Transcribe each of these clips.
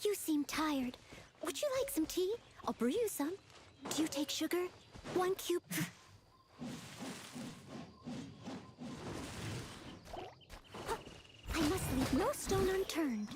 You seem tired. Would you like some tea? I'll brew you some. Do you take sugar? 1 cube. I must leave no stone unturned.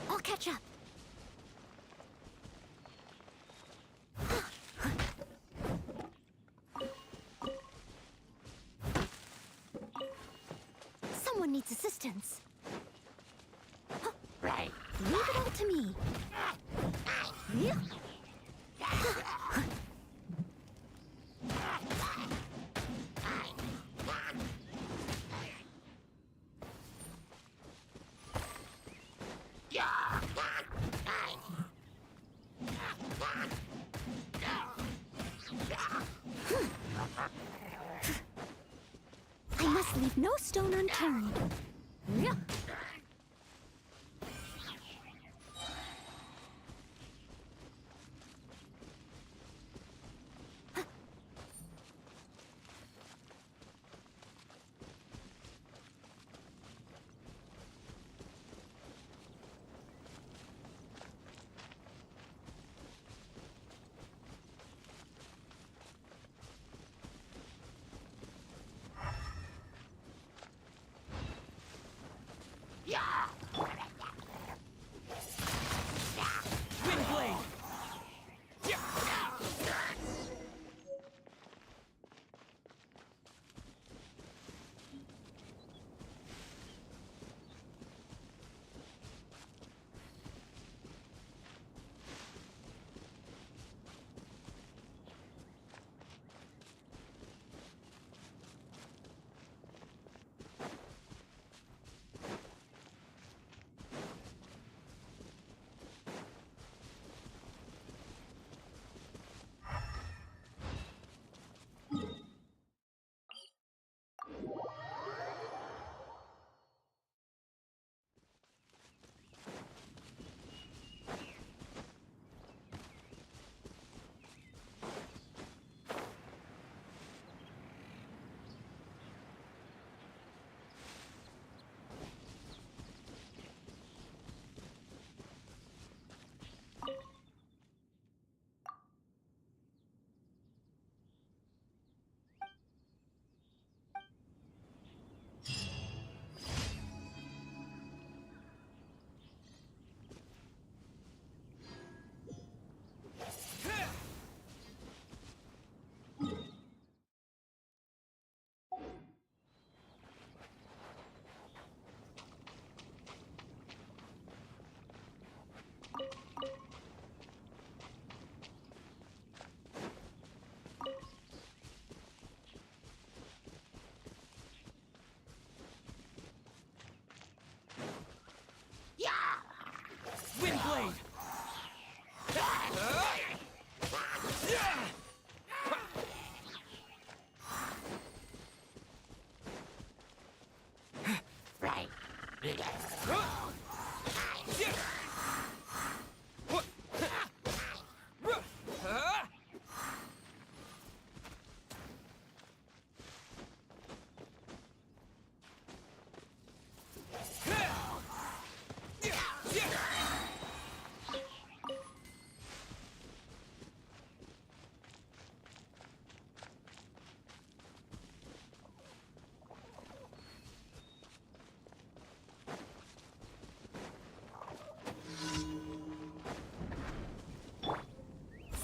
I'll catch up. Someone needs assistance. Right. Leave it all to me. I must leave no stone unturned. Windblade!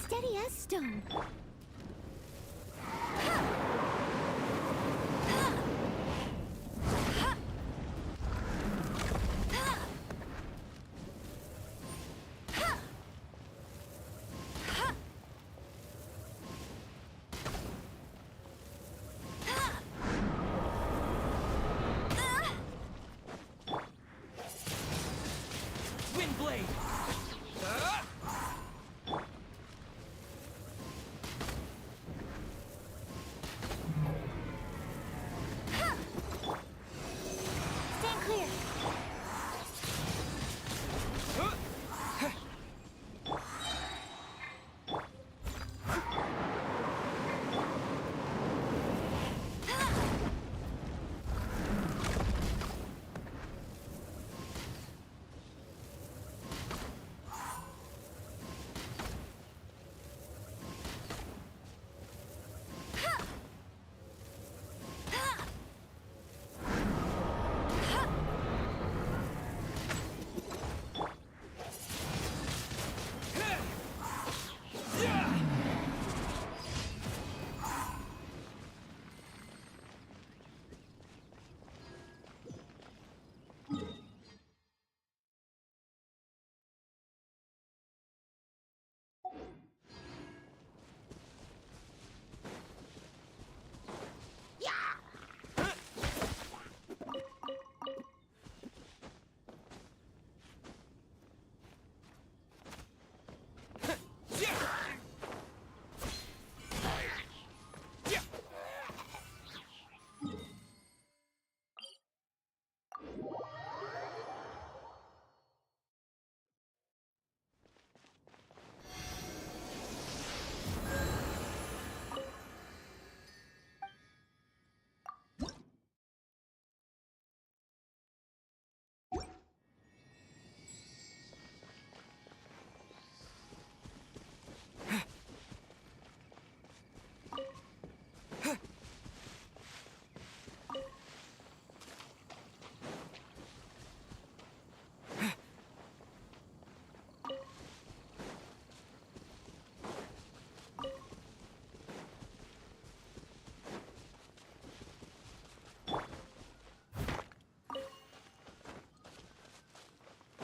Steady as stone. Wind blade. Stand clear.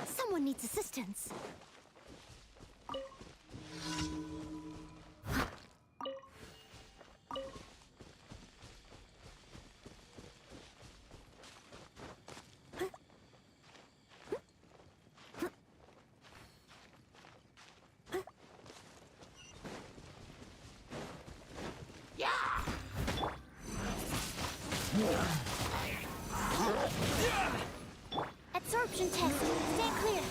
Someone needs assistance. Absorption test. Stand clear.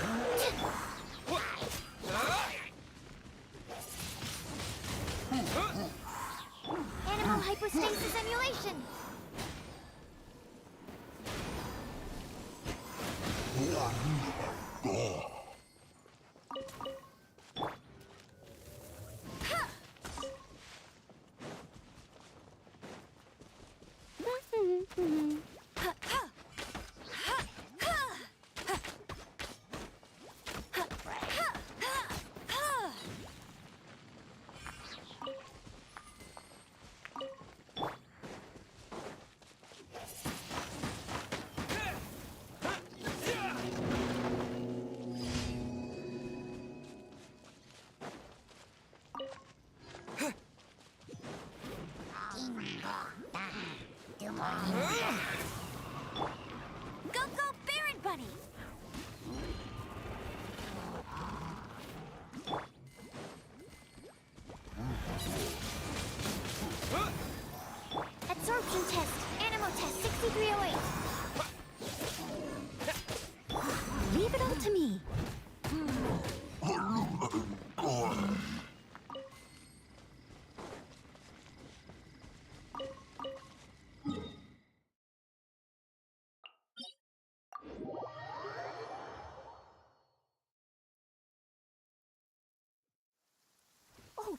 Animal hypostasis emulation.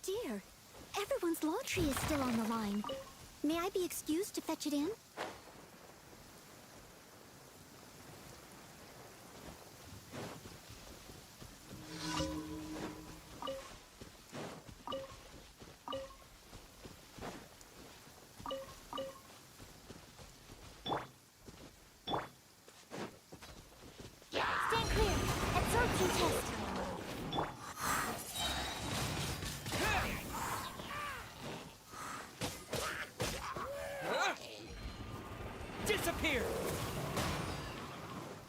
dear. Everyone's law tree is still on the line. May I be excused to fetch it in? Stand clear. Absorption test. Disappear!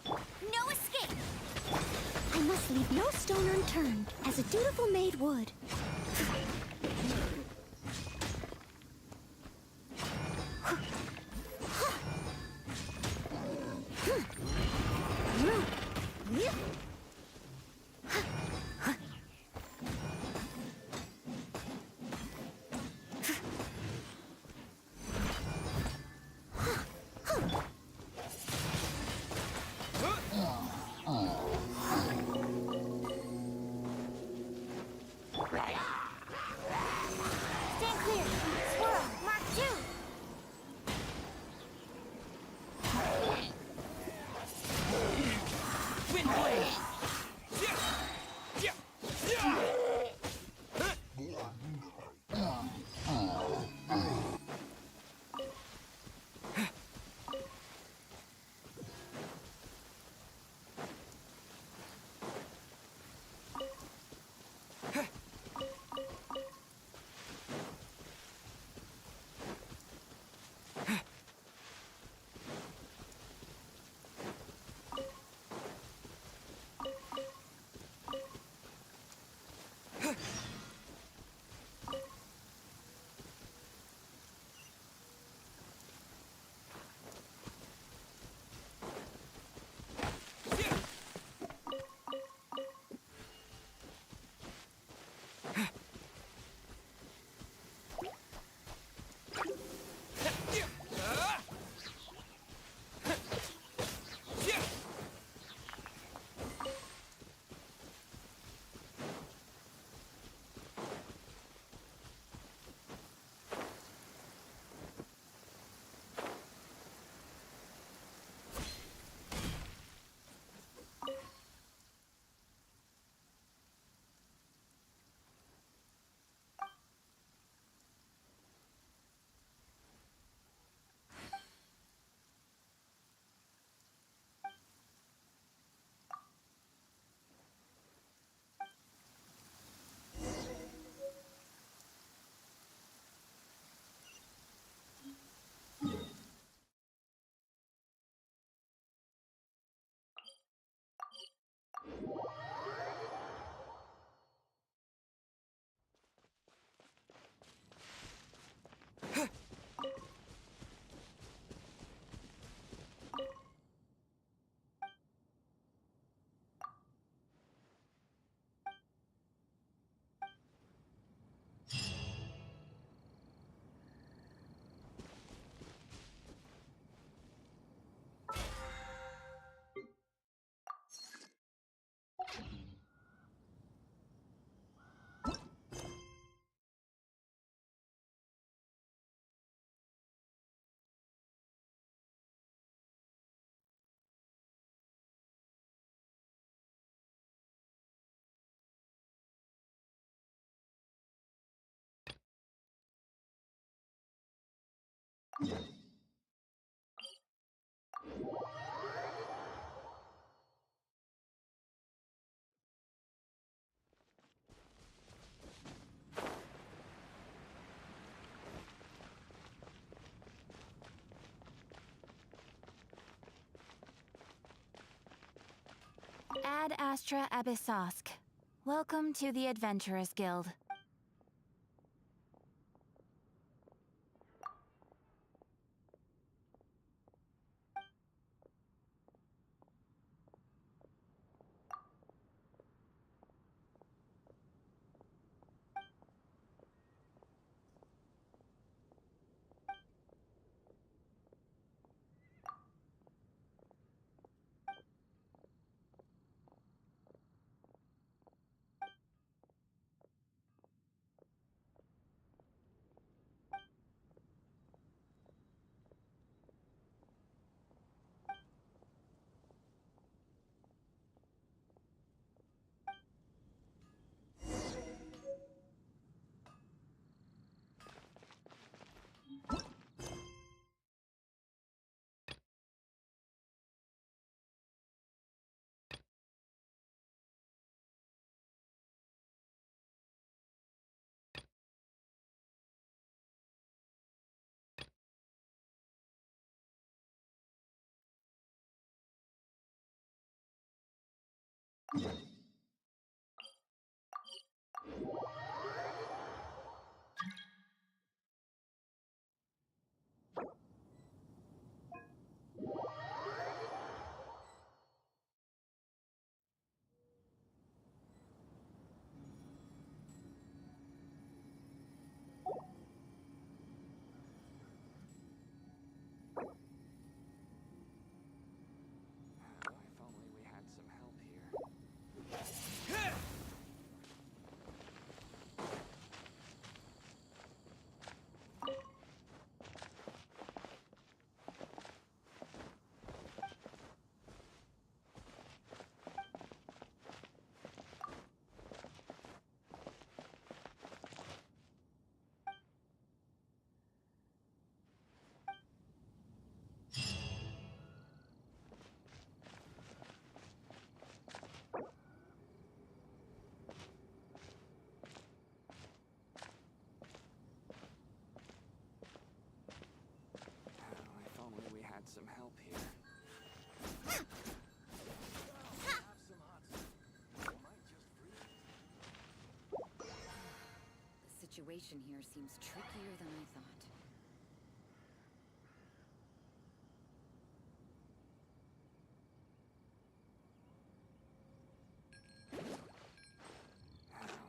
No escape! I must leave no stone unturned, as a dutiful maid would. Stand clear. Swirl. Mark 2. Wind blade! Ad Astra Abyssosk. Welcome to the Adventurers Guild. If only we had some help here. If only we had some help here. The situation here seems trickier than I thought.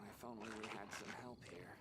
If only we had some help here.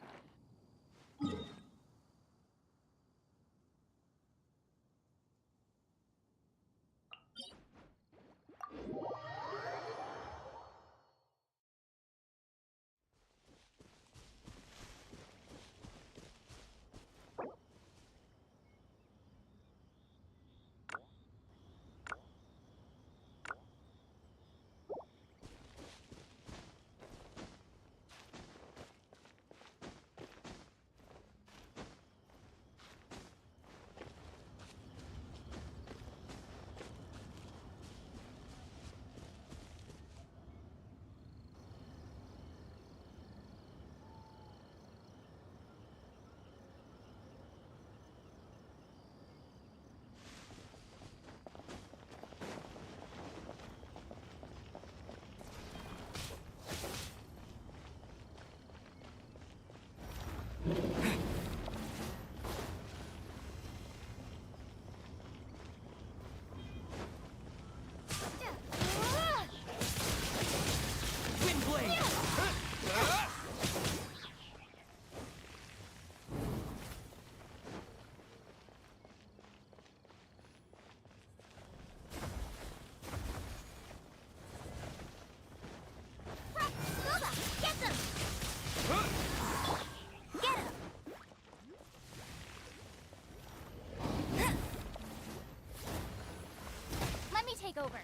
Wind blade! Lola, get them! Get him! Let me take over.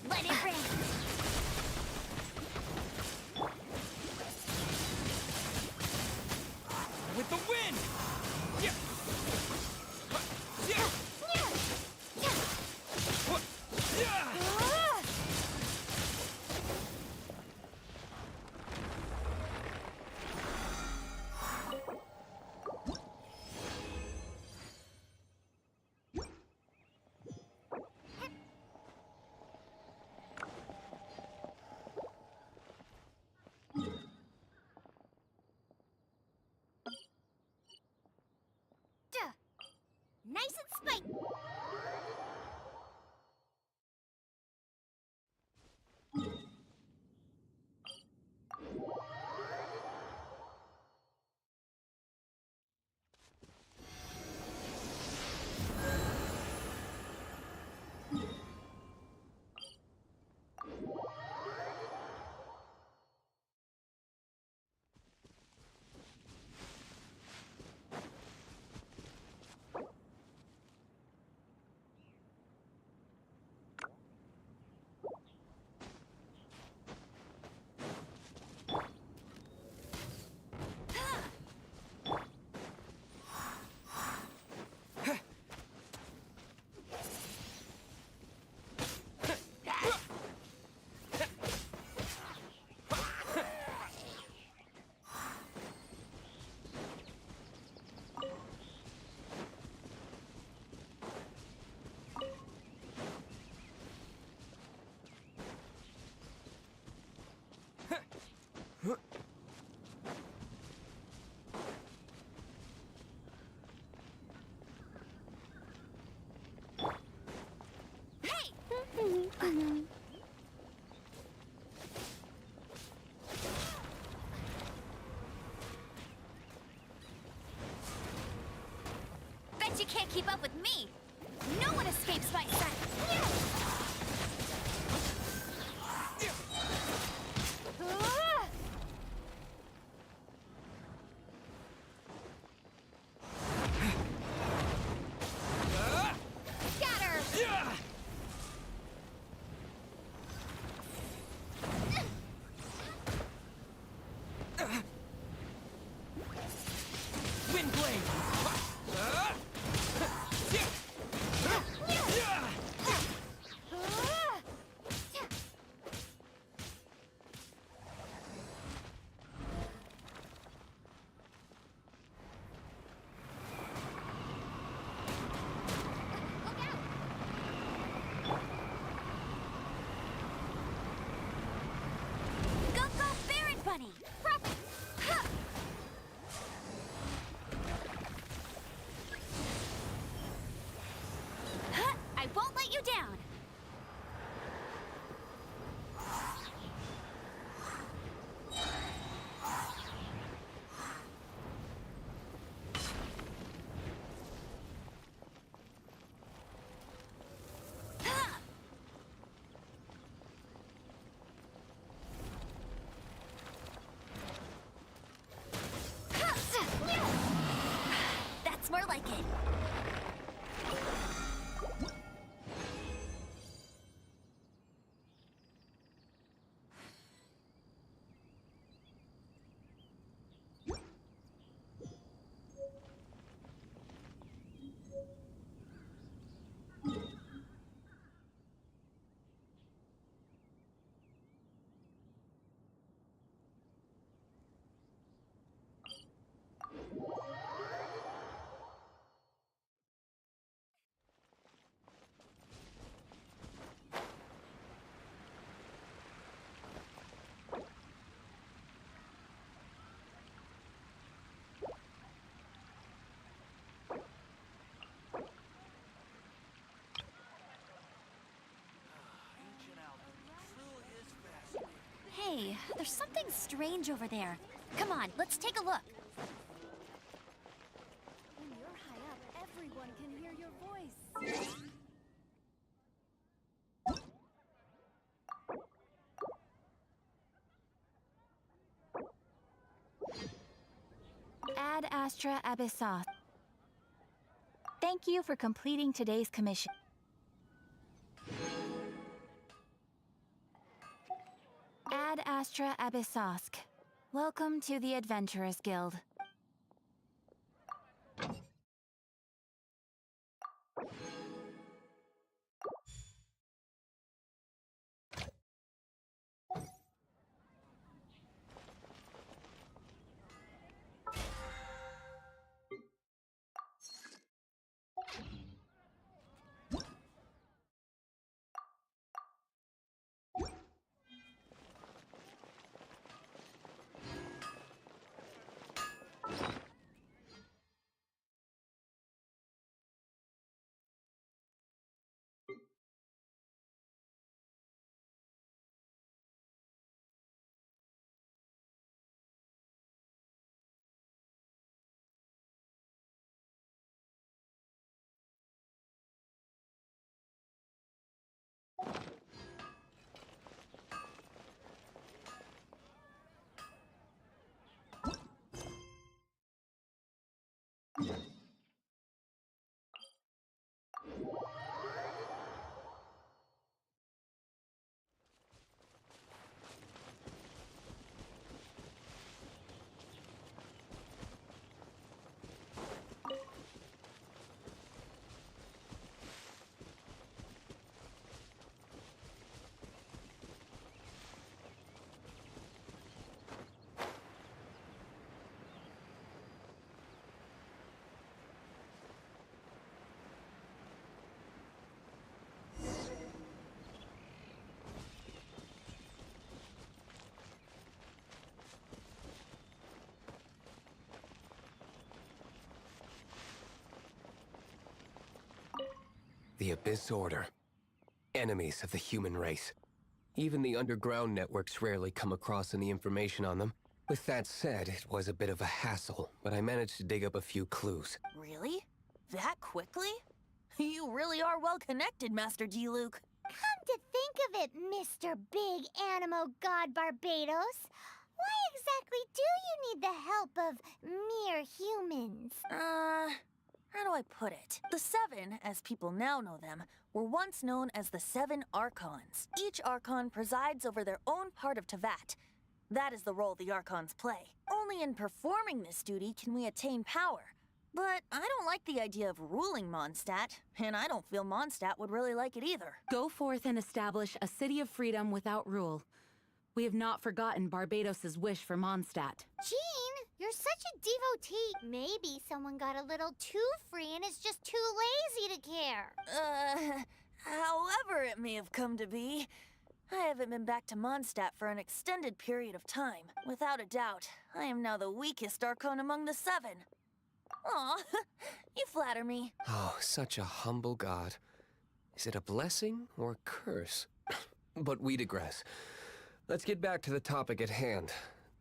Let it rain! With the wind! Yeah! Yeah! Yeah! Nice and spicy. Bet you can't keep up with me. No one escapes my sight. Scatter! Wind blade! Go, go, Baron Bunny! Profit! Huh. Huh, I won't let you down! That's more like it. Hey, there's something strange over there. Come on, let's take a look. When you're high up, everyone can hear your voice. Ad Astra Abyssos. Thank you for completing today's commission. Ad Astra Abyssos. Welcome to the Adventurers Guild. The Abyss Order. Enemies of the human race. Even the underground networks rarely come across any information on them. With that said, it was a bit of a hassle, but I managed to dig up a few clues. Really? That quickly? You really are well connected, Master D-Luke. Come to think of it, Mr. Big Animo God Barbados, why exactly do you need the help of mere humans? How do I put it? The Seven, as people now know them, were once known as the Seven Archons. Each Archon presides over their own part of Tevat. That is the role the Archons play. Only in performing this duty can we attain power. But I don't like the idea of ruling Mondstadt, and I don't feel Mondstadt would really like it either. Go forth and establish a city of freedom without rule. We have not forgotten Barbados' wish for Mondstadt. Jean, you're such a devotee. Maybe someone got a little too free and is just too lazy to care. However it may have come to be, I haven't been back to Mondstadt for an extended period of time. Without a doubt, I am now the weakest Archon among the Seven. Aw, you flatter me. Oh, such a humble god. Is it a blessing or a curse? But we digress. Let's get back to the topic at hand.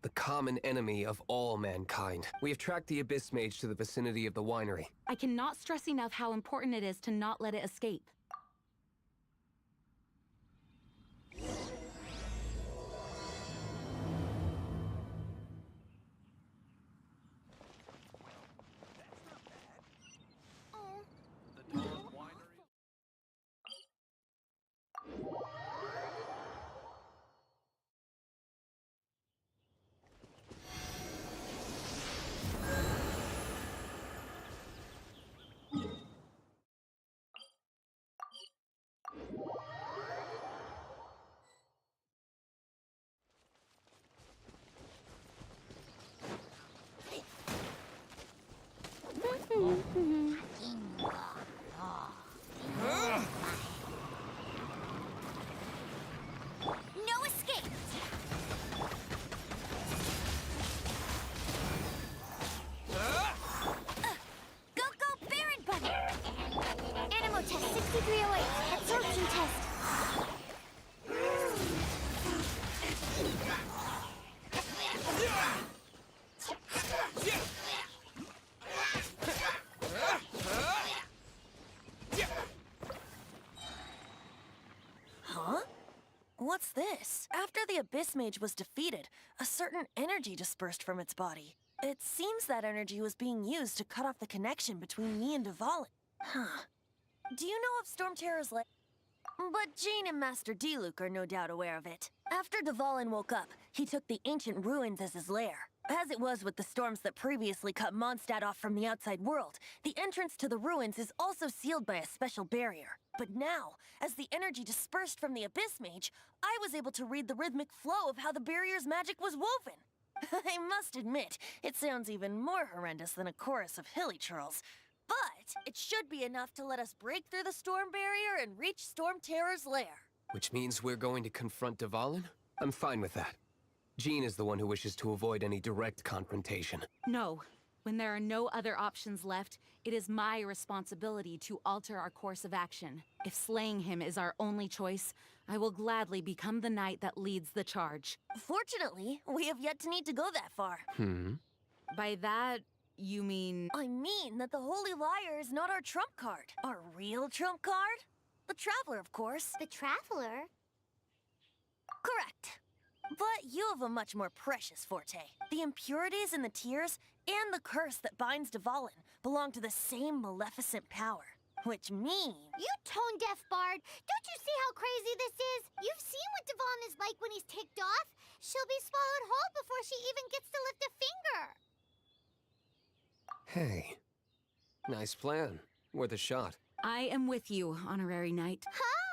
The common enemy of all mankind. We have tracked the Abyss Mage to the vicinity of the winery. I cannot stress enough how important it is to not let it escape. No escape! Go, Baron Bunny! Animo test 6308, absorption test. Huh? What's this? After the Abyss Mage was defeated, a certain energy dispersed from its body. It seems that energy was being used to cut off the connection between me and Dvalin. Huh. Do you know of Storm Terror's lair? But Jean and Master D-Luke are no doubt aware of it. After Dvalin woke up, he took the ancient ruins as his lair. As it was with the storms that previously cut Mondstadt off from the outside world, the entrance to the ruins is also sealed by a special barrier. But now, as the energy dispersed from the Abyss Mage, I was able to read the rhythmic flow of how the barrier's magic was woven. I must admit, it sounds even more horrendous than a chorus of hilly churls. But it should be enough to let us break through the storm barrier and reach Storm Terror's lair. Which means we're going to confront Dvalin? I'm fine with that. Jean is the one who wishes to avoid any direct confrontation. No. When there are no other options left, it is my responsibility to alter our course of action. If slaying him is our only choice, I will gladly become the knight that leads the charge. Fortunately, we have yet to need to go that far. By that, you mean... I mean that the Holy Liar is not our trump card. Our real trump card? The Traveler, of course. The Traveler? Correct. But you have a much more precious forte. The impurities in the tears and the curse that binds Dvalin belong to the same maleficent power. Which means... You tone-deaf bard! Don't you see how crazy this is? You've seen what Dvalin is like when he's ticked off. She'll be swallowed whole before she even gets to lift a finger. Hey. Nice plan. Worth a shot. I am with you, Honorary Knight.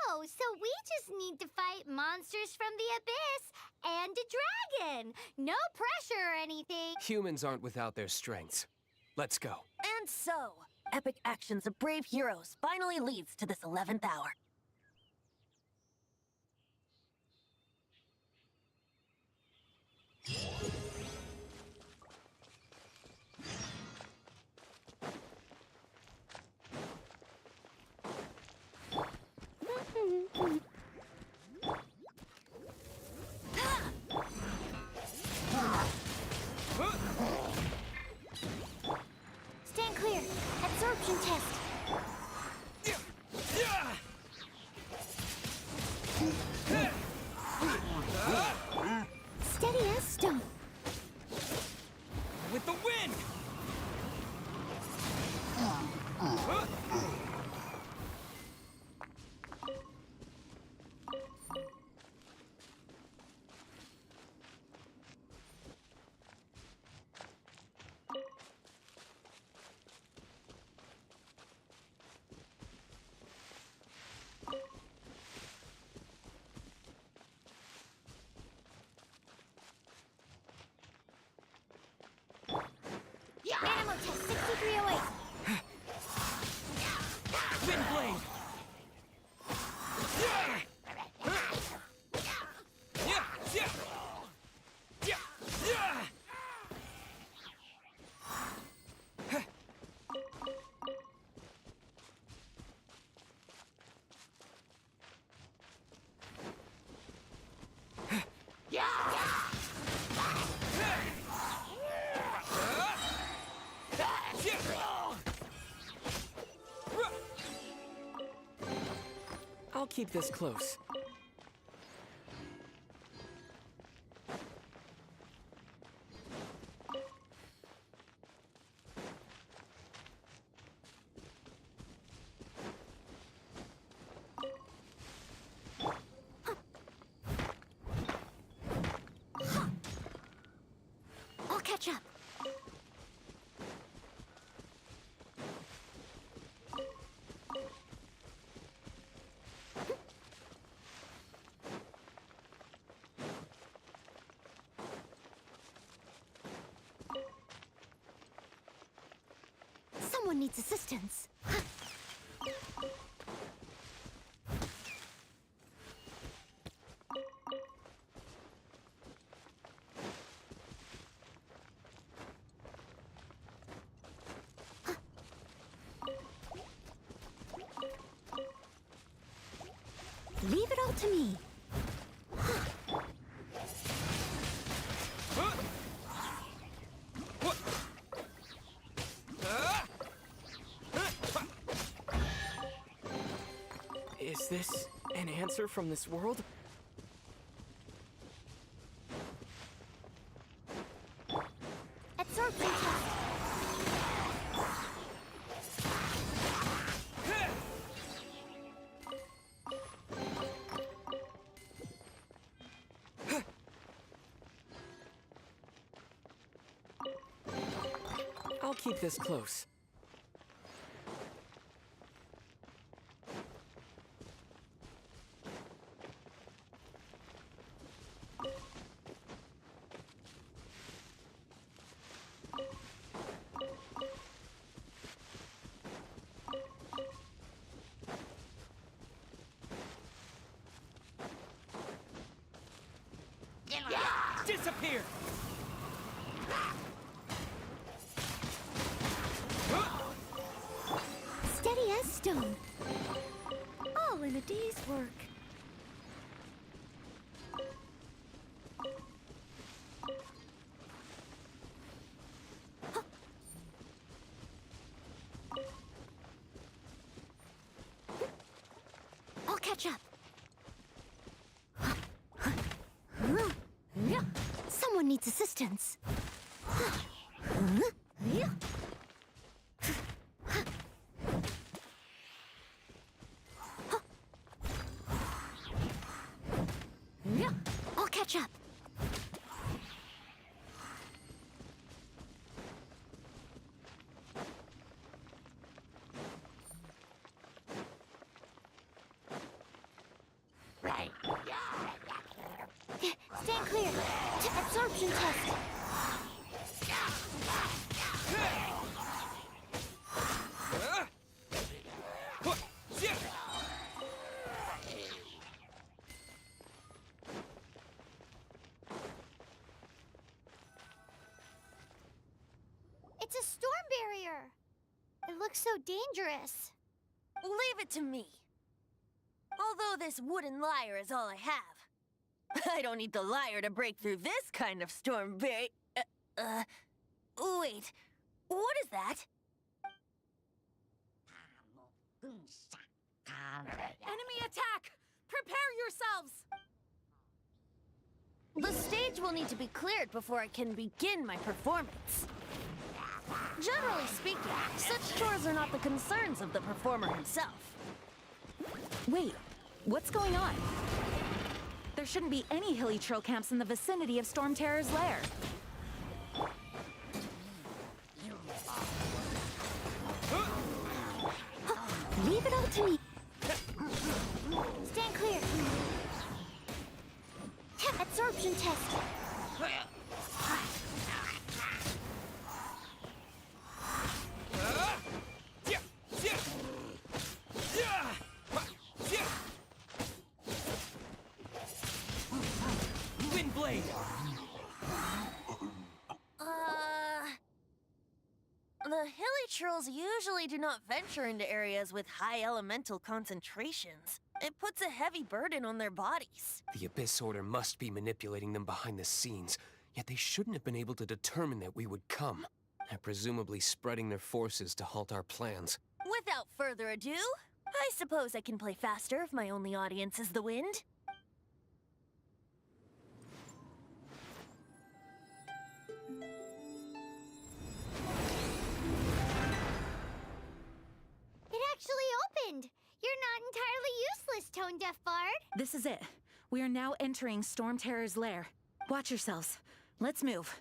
Oh, so we just need to fight monsters from the abyss and a dragon. No pressure or anything. Humans aren't without their strengths. Let's go. And so, epic actions of brave heroes finally leads to this 11th hour. I'll keep this close. I'll catch up. Someone needs assistance. Leave it all to me. Is this an answer from this world? Absorption test. I'll keep this close. Disappear! Steady as stone. All in a day's work. I'll catch up. Someone needs assistance. I'll catch up. Stand clear. Absorption test. It's a storm barrier. It looks so dangerous. Leave it to me. Although this wooden lyre is all I have, I don't need the lyre to break through this kind of storm barrier. Wait, what is that? Enemy attack! Prepare yourselves! The stage will need to be cleared before I can begin my performance. Generally speaking, such chores are not the concerns of the performer himself. Wait, what's going on? There shouldn't be any hilly trail camps in the vicinity of Storm Terror's lair. Leave it all to me. Stand clear. Absorption test. Wind blade! The hilly trolls usually do not venture into areas with high elemental concentrations. It puts a heavy burden on their bodies. The Abyss Order must be manipulating them behind the scenes, yet they shouldn't have been able to determine that we would come. They're presumably spreading their forces to halt our plans. Without further ado, I suppose I can play faster if my only audience is the wind. It actually opened! You're not entirely useless, Tone Deaf Bard. This is it. We are now entering Storm Terror's lair. Watch yourselves. Let's move.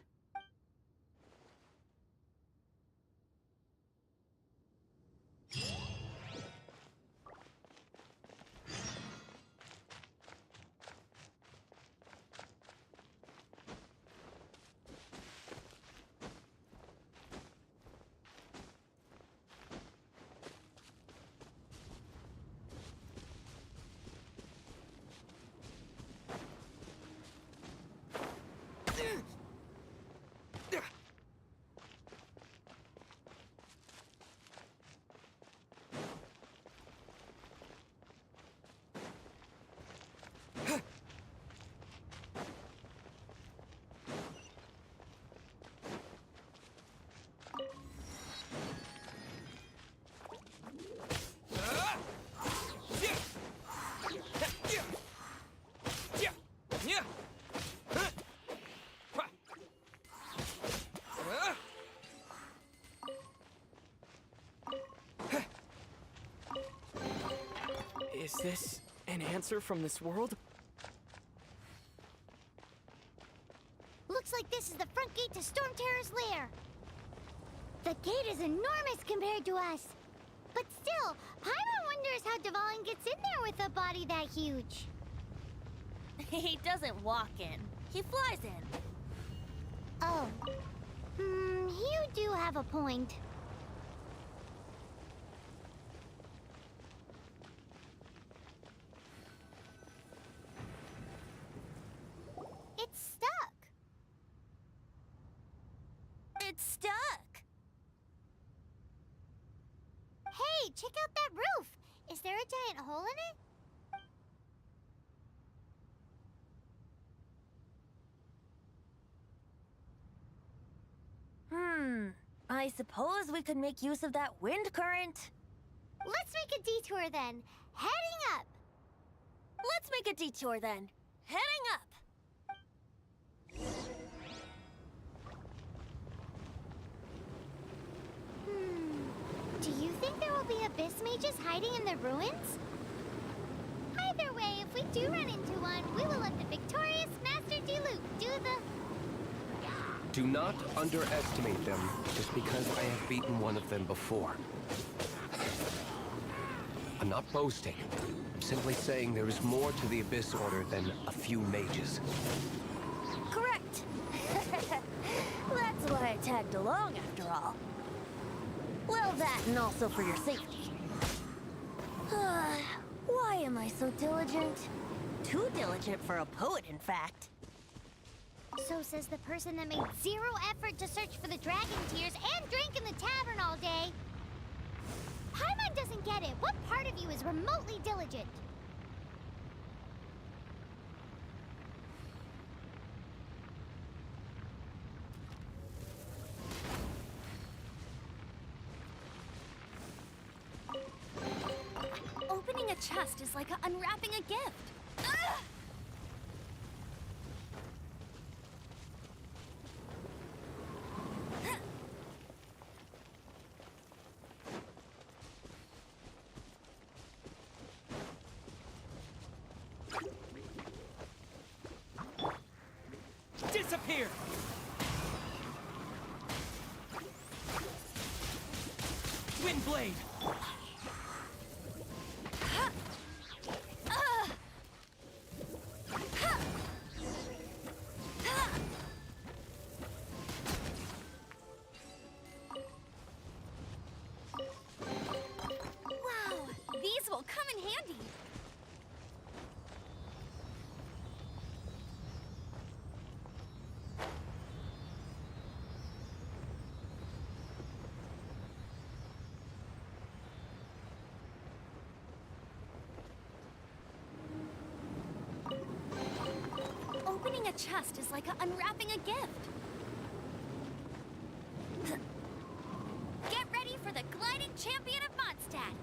Is this an answer from this world? Looks like this is the front gate to Storm Terror's lair. The gate is enormous compared to us. But still, Paimon wonders how Dvalin gets in there with a body that huge. He doesn't walk in. He flies in. Oh. You do have a point. It's stuck. It's stuck. Hey, check out that roof. Is there a giant hole in it? I suppose we could make use of that wind current. Let's make a detour then. Heading up. Let's make a detour then. Heading up. Do you think there will be abyss mages hiding in the ruins? Either way, if we do run into one, we will let the victorious Master Diluc do the... Do not underestimate them just because I have beaten one of them before. I'm not boasting. I'm simply saying there is more to the Abyss Order than a few mages. Correct. That's why I tagged along after all. Well, that and also for your safety. Why am I so diligent? Too diligent for a poet, in fact. So says the person that made zero effort to search for the dragon tears and drank in the tavern all day. Paimon doesn't get it. What part of you is remotely diligent? Opening a chest is like unwrapping a gift. Ugh! Disappear! Windblade! Wow, these will come in handy. Opening a chest is like unwrapping a gift. Get ready for the gliding champion of Mondstadt.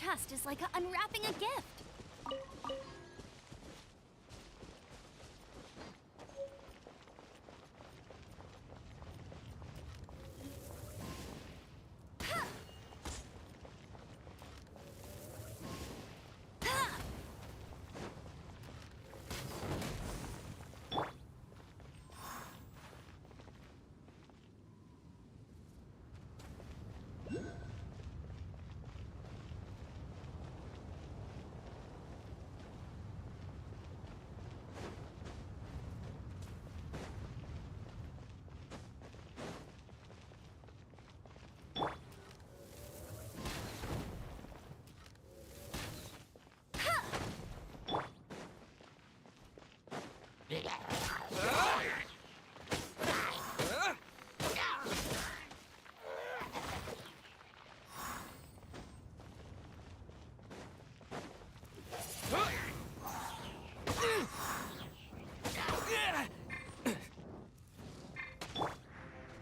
past is like unwrapping a gift.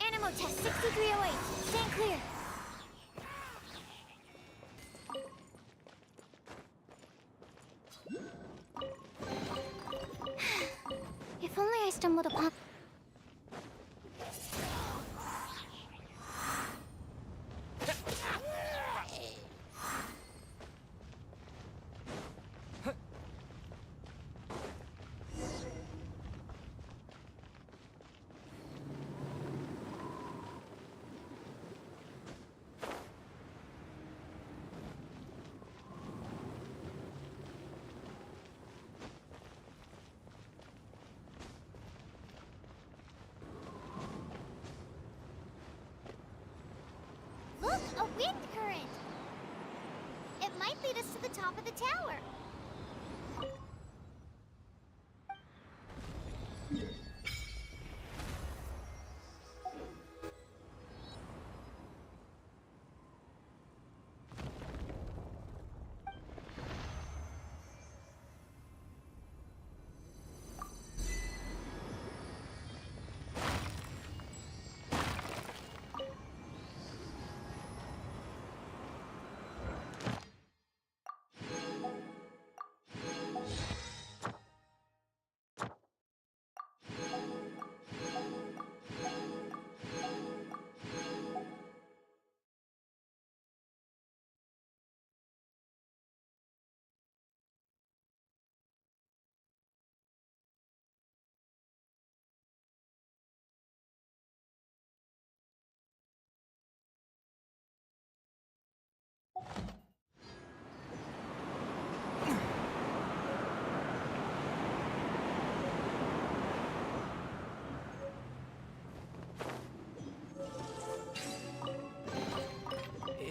Animal test 6308. Stand clear. If only I stumbled upon... Look, a wind current! It might lead us to the top of the tower.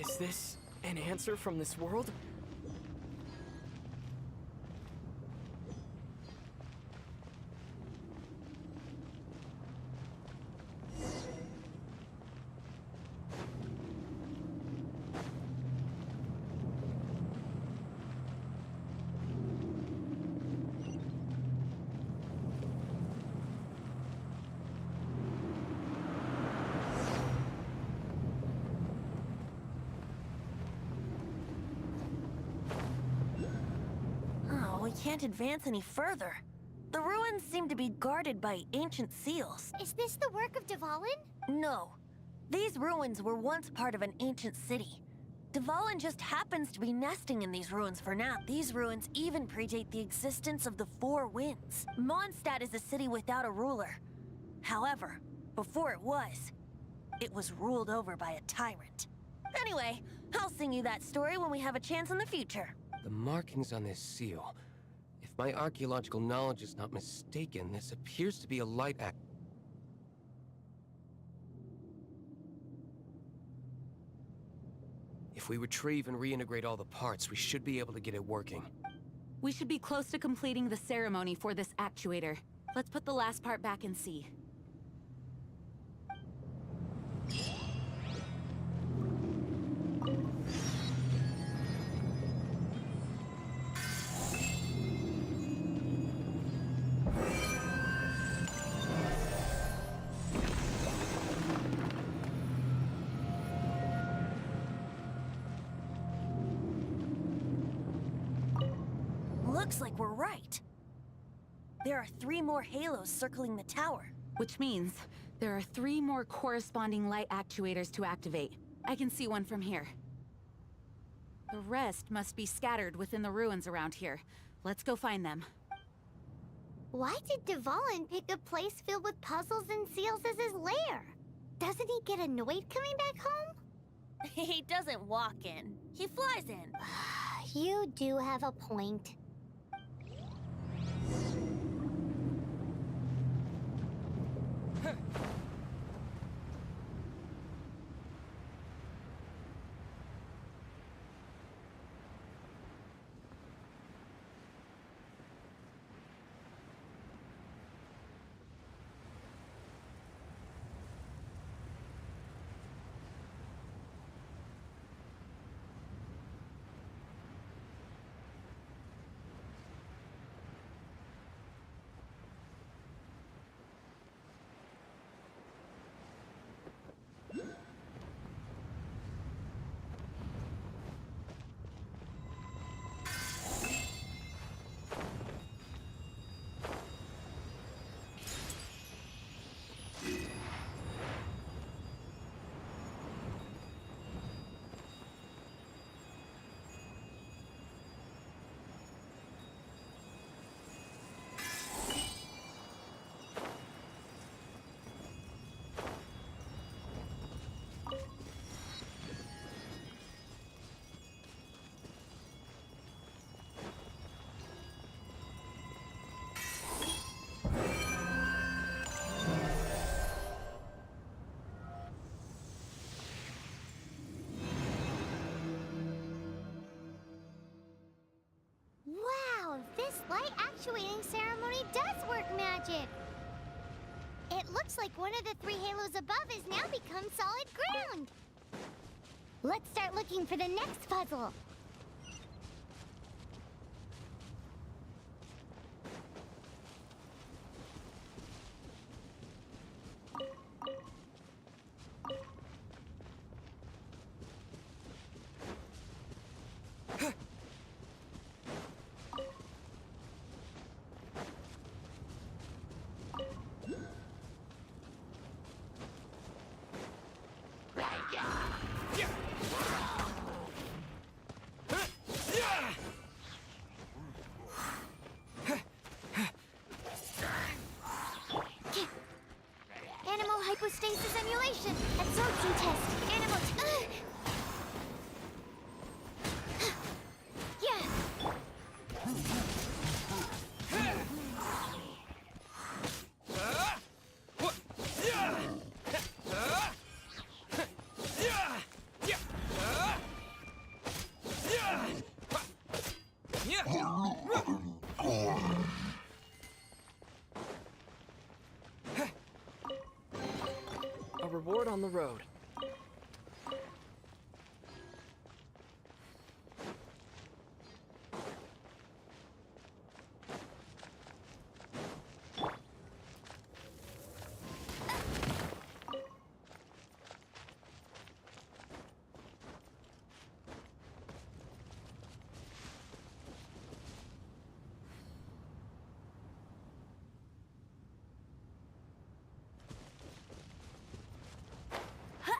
Is this an answer from this world? We can't advance any further. The ruins seem to be guarded by ancient seals. Is this the work of Dvalin? No. These ruins were once part of an ancient city. Dvalin just happens to be nesting in these ruins for now. These ruins even predate the existence of the Four Winds. Mondstadt is a city without a ruler. However, before it was ruled over by a tyrant. Anyway, I'll sing you that story when we have a chance in the future. The markings on this seal. If my archaeological knowledge is not mistaken, this appears to be a light act. If we retrieve and reintegrate all the parts, we should be able to get it working. We should be close to completing the ceremony for this actuator. Let's put the last part back and see. looks like we're right. There are 3 more halos circling the tower. Which means there are 3 more corresponding light actuators to activate. I can see one from here. The rest must be scattered within the ruins around here. Let's go find them. Why did Dvalin pick a place filled with puzzles and seals as his lair? Doesn't he get annoyed coming back home? He doesn't walk in. He flies in. You do have a point. Wow, this light actuating ceremony does work magic! It looks like one of the 3 halos above has now become solid ground! Let's start looking for the next puzzle! Animal hypostasis emulation! Absorption test! Animal yeah! A reward on the road. Huh!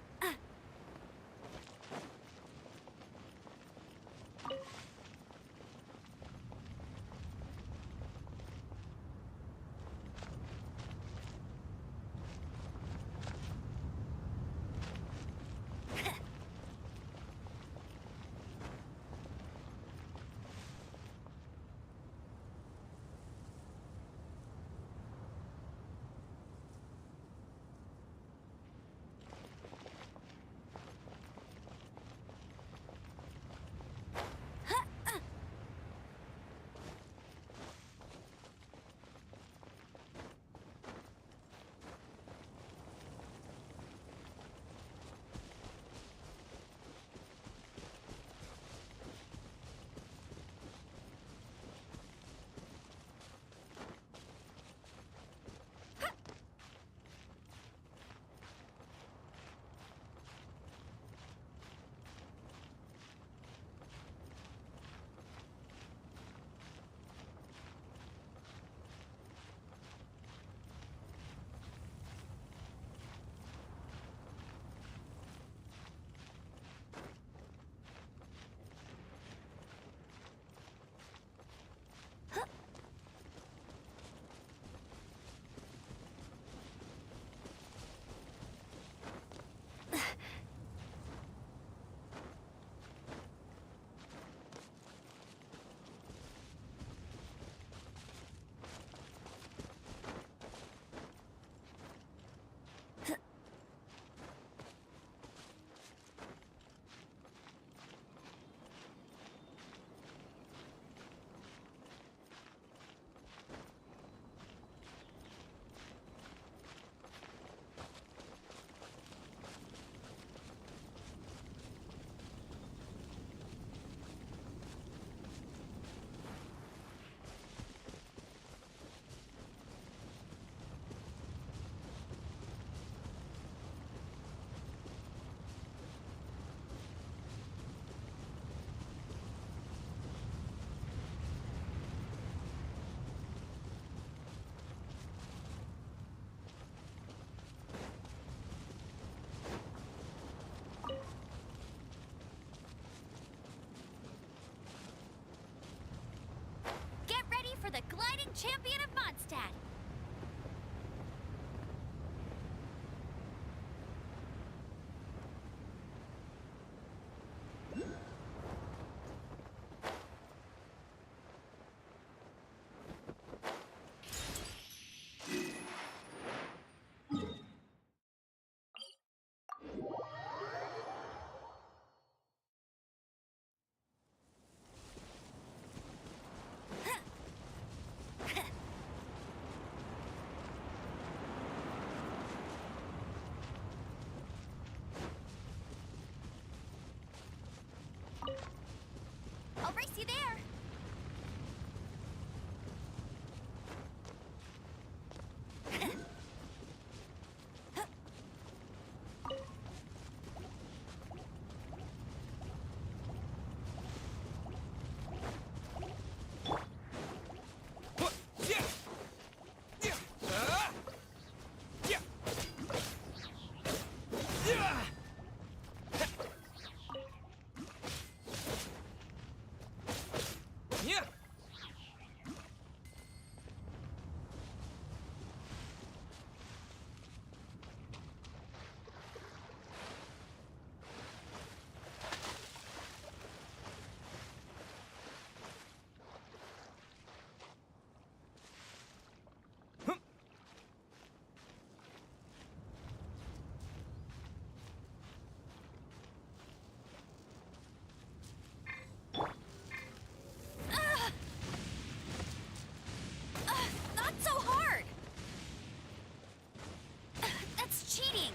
champion of Mondstadt. I'll race you there. Not so hard. That's cheating.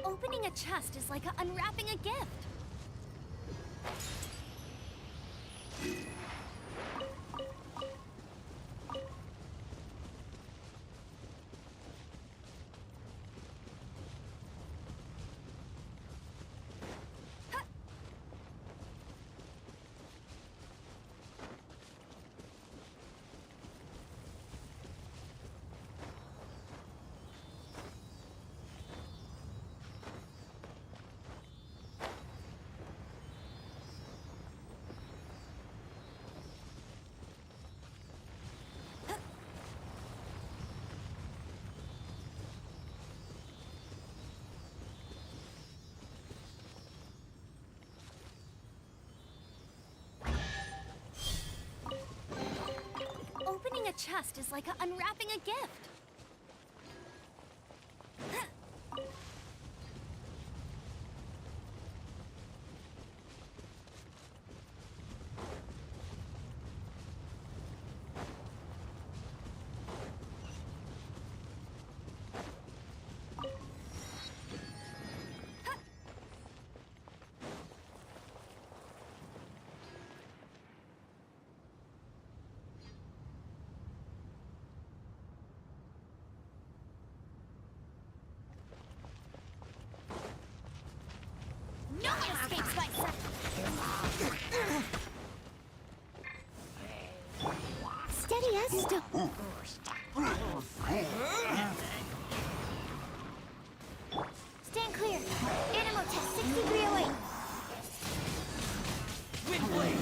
Opening a chest is like unwrapping a gift. Opening a chest is like unwrapping a gift. No one escapes my sight. Steady as stone. Stand clear. Animal test 6308. Wind blade!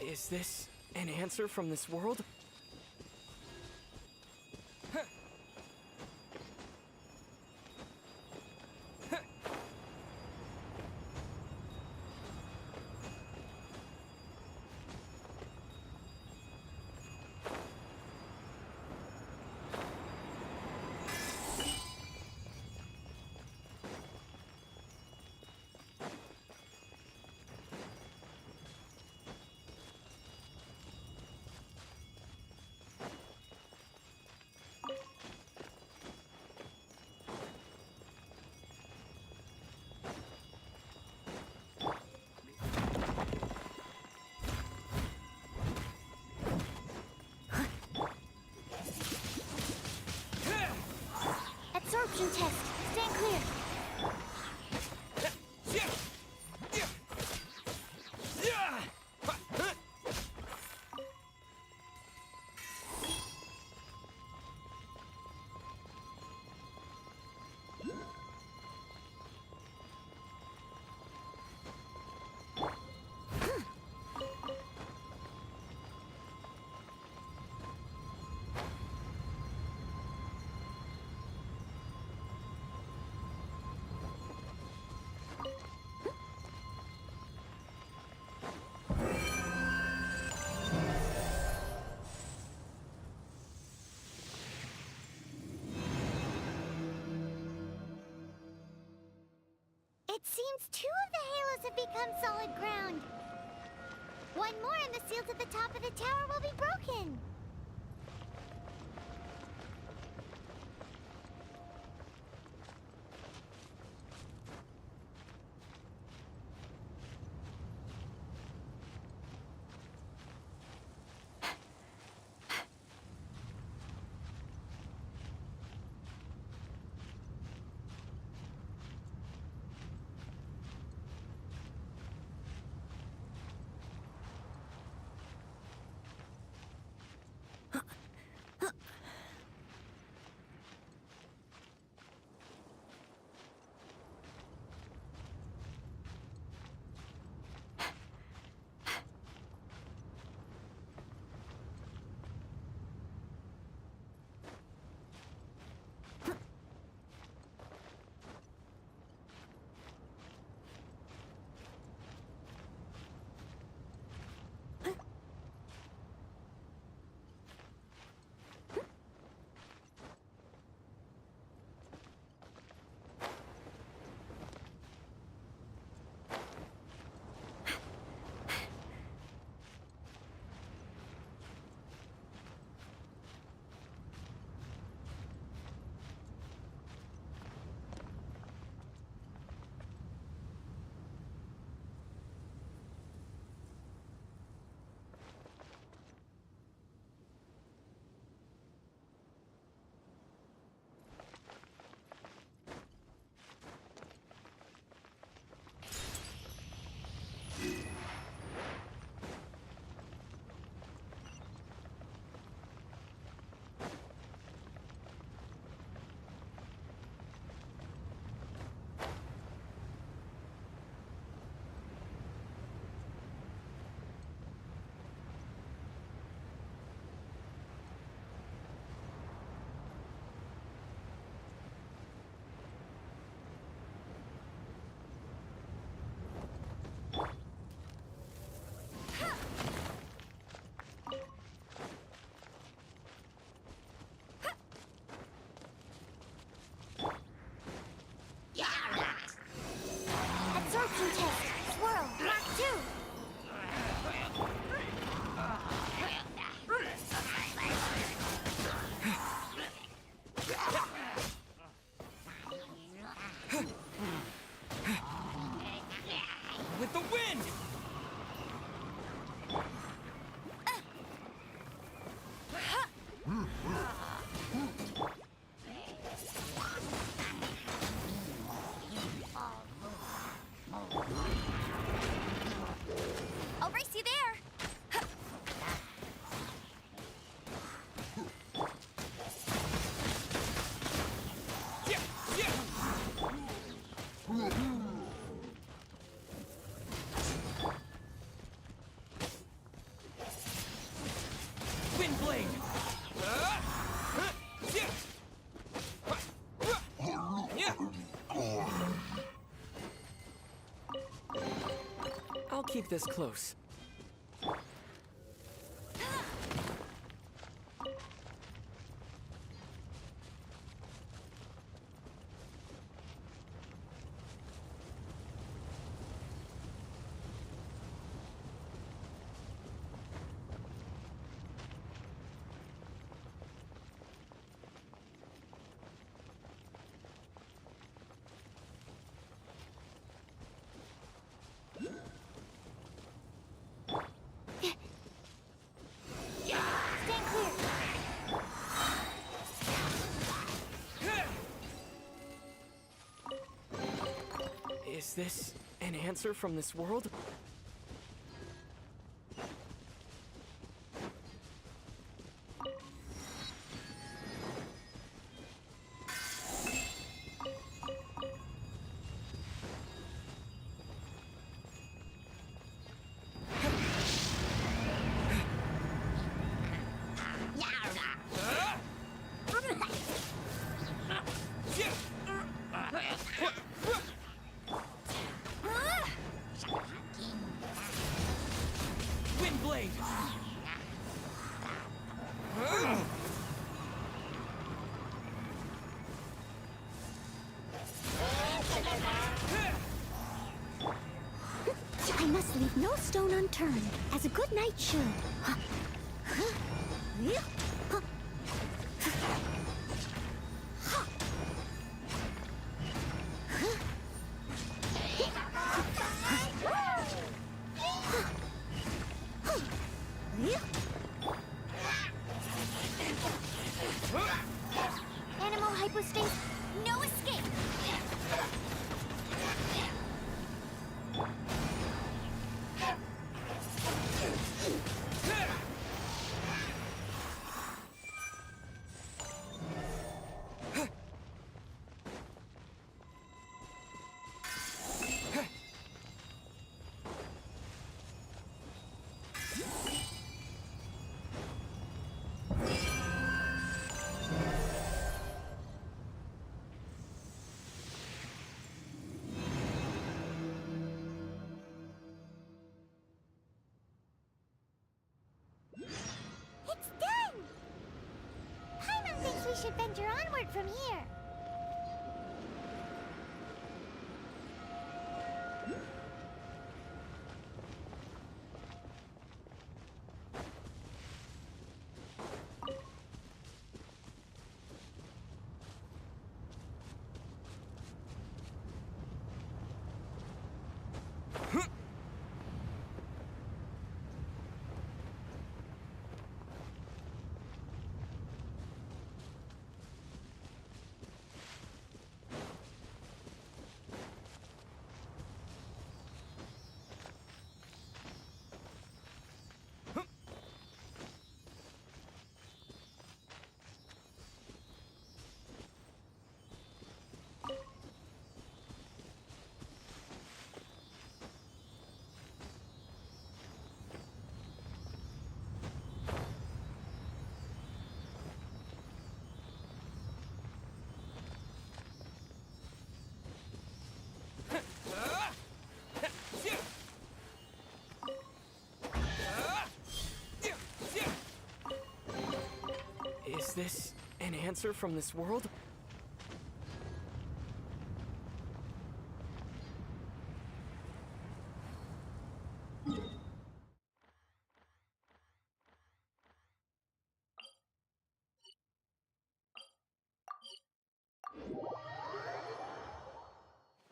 Is this an answer from this world? Absorption test. Stand clear. It seems 2 of the halos have become solid ground. 1 more and the seals at the top of the tower will be broken. Absorption test. Swirl. Mark 2. With the wind! I'll race you there. Yeah, yeah. Wind blade! Yeah. I'll keep this close. Is this an answer from this world? Wind blade! I must leave no stone unturned, as a good knight should. Animal hypospace, no escape! It's done! Paimon thinks we should venture onward from here. Is this an answer from this world?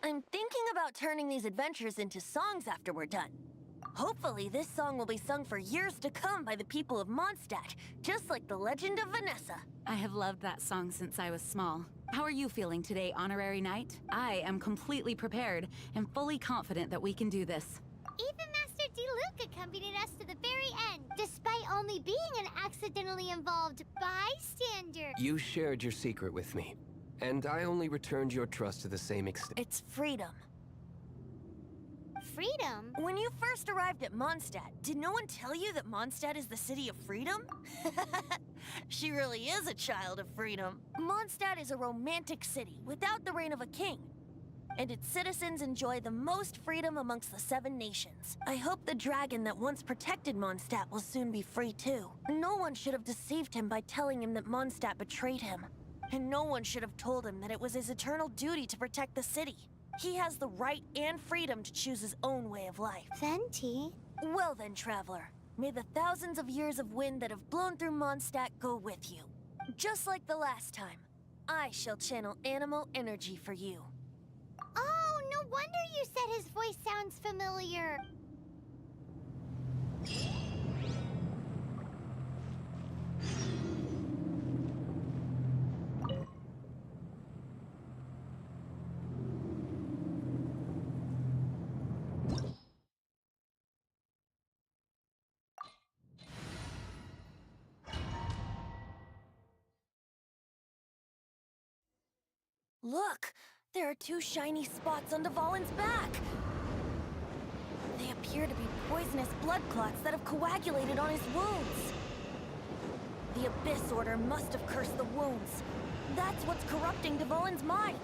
I'm thinking about turning these adventures into songs after we're done. Hopefully, this song will be sung for years to come by the people of Mondstadt, just like the legend of Vanessa. I have loved that song since I was small. How are you feeling today, Honorary Knight? I am completely prepared and fully confident that we can do this. Even Master D. Luke accompanied us to the very end, despite only being an accidentally involved bystander. You shared your secret with me, and I only returned your trust to the same extent. It's freedom. Freedom? When you first arrived at Mondstadt, did no one tell you that Mondstadt is the city of freedom? She really is a child of freedom. Mondstadt is a romantic city without the reign of a king, and its citizens enjoy the most freedom amongst the 7 nations. I hope the dragon that once protected Mondstadt will soon be free too. No one should have deceived him by telling him that Mondstadt betrayed him. And no one should have told him that it was his eternal duty to protect the city. He has the right and freedom to choose his own way of life. Venti? Well then, traveler, may the thousands of years of wind that have blown through Mondstadt go with you. Just like the last time, I shall channel animal energy for you. Oh, no wonder you said his voice sounds familiar. Look! There are two shiny spots on Dvalin's back! They appear to be poisonous blood clots that have coagulated on his wounds. The Abyss Order must have cursed the wounds. That's what's corrupting Dvalin's mind.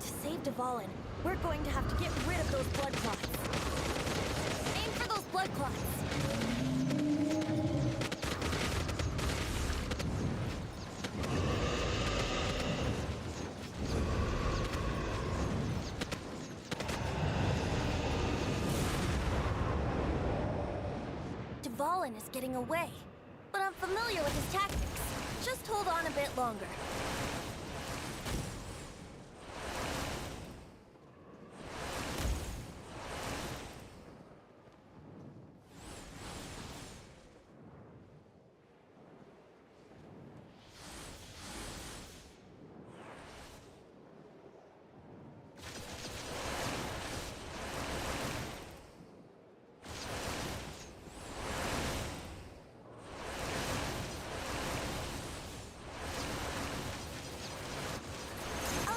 To save Dvalin, we're going to have to get rid of those blood clots. Aim for those blood clots! Dvalin is getting away, but I'm familiar with his tactics. Just hold on a bit longer.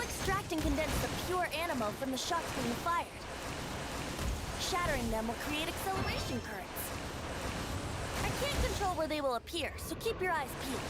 Extract and condense the pure animal from the shots being fired. Shattering them will create acceleration currents. I can't control where they will appear, so keep your eyes peeled.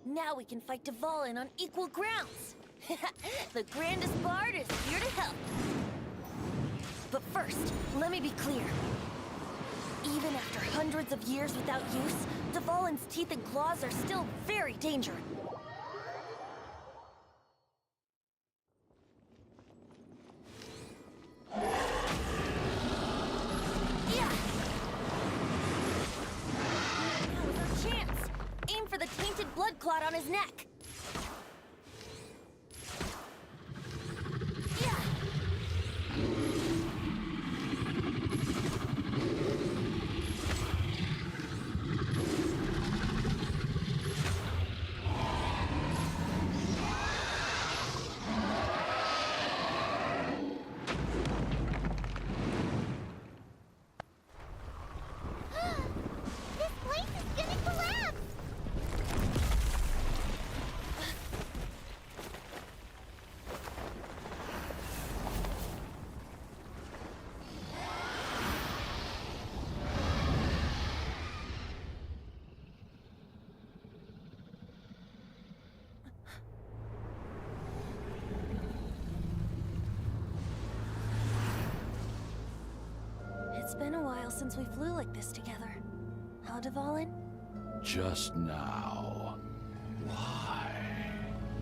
Now we can fight Dvalin on equal grounds. The grandest bard is here to help. But first, let me be clear. Even after hundreds of years without use, Dvalin's teeth and claws are still very dangerous. Yeah! Now's our chance! Aim for the tainted blood clot on his neck! Yeah! This place is gonna collapse! It's been a while since we flew like this together. How, Dvalin? Just now. Why?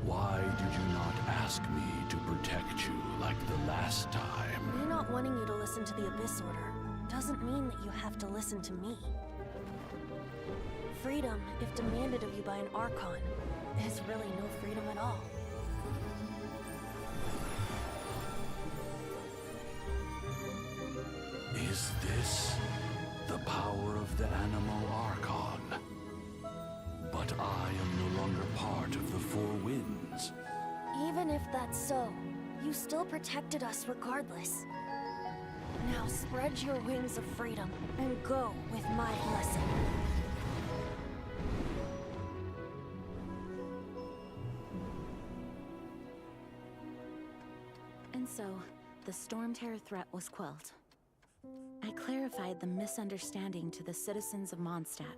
Why did you not ask me to protect you like the last time? Me not wanting you to listen to the Abyss Order doesn't mean that you have to listen to me. Freedom, if demanded of you by an Archon, is really no freedom at all. Is this the power of the Animo Archon? But I am no longer part of the Four Winds. Even if that's so, you still protected us regardless. Now spread your wings of freedom and go with my blessing. And so, the Storm Terror threat was quelled. I clarified the misunderstanding to the citizens of Mondstadt,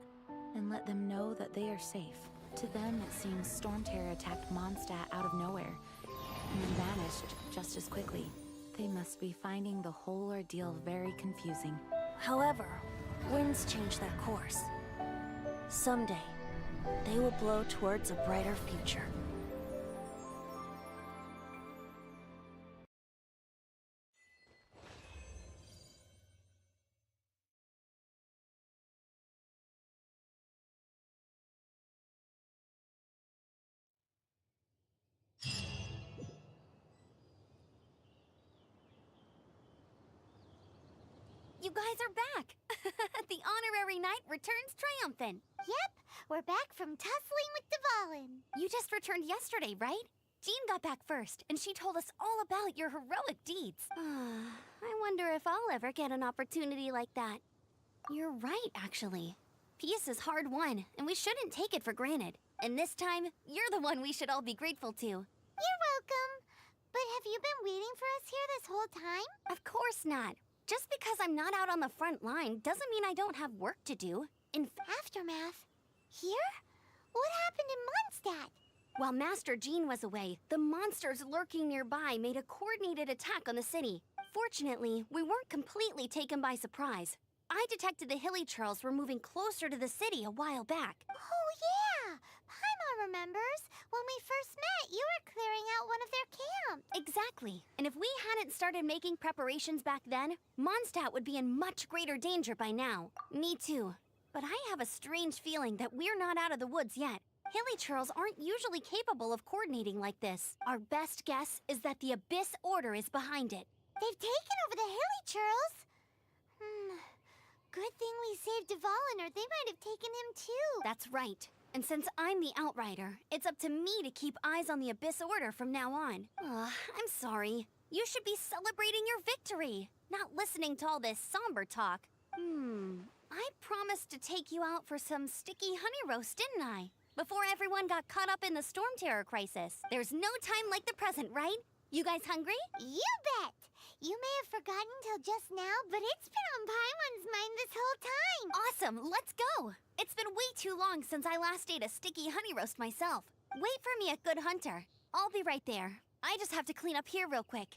and let them know that they are safe. To them, it seems Storm Terror attacked Mondstadt out of nowhere, and then vanished just as quickly. They must be finding the whole ordeal very confusing. However, winds change their course. Someday, they will blow towards a brighter future. You guys are back! The honorary knight returns triumphant. Yep, we're back from tussling with Dvalin. You just returned yesterday, right? Jean got back first, and she told us all about your heroic deeds. I wonder if I'll ever get an opportunity like that. You're right, actually. Peace is hard won, and we shouldn't take it for granted. And this time, you're the one we should all be grateful to. You're welcome. But have you been waiting for us here this whole time? Of course not. Just because I'm not out on the front line doesn't mean I don't have work to do. In Aftermath? Here? What happened in Mondstadt? While Master Jean was away, the monsters lurking nearby made a coordinated attack on the city. Fortunately, we weren't completely taken by surprise. I detected the Hilly Churls were moving closer to the city a while back. Oh yeah! Paimon remembers. When we first met, you were clearing out one of their camps. Exactly. And if we hadn't started making preparations back then, Mondstadt would be in much greater danger by now. Me too. But I have a strange feeling that we're not out of the woods yet. Hilly Churls aren't usually capable of coordinating like this. Our best guess is that the Abyss Order is behind it. They've taken over the Hilly Churls? Good thing we saved Dvalin, or they might have taken him too. That's right. And since I'm the Outrider, it's up to me to keep eyes on the Abyss Order from now on. I'm sorry. You should be celebrating your victory, not listening to all this somber talk. I promised to take you out for some sticky honey roast, didn't I? Before everyone got caught up in the Storm Terror crisis. There's no time like the present, right? You guys hungry? You bet! You may have forgotten till just now, but it's been on Paimon's mind this whole time. Awesome, let's go. It's been way too long since I last ate a sticky honey roast myself. Wait for me at Good Hunter. I'll be right there. I just have to clean up here real quick.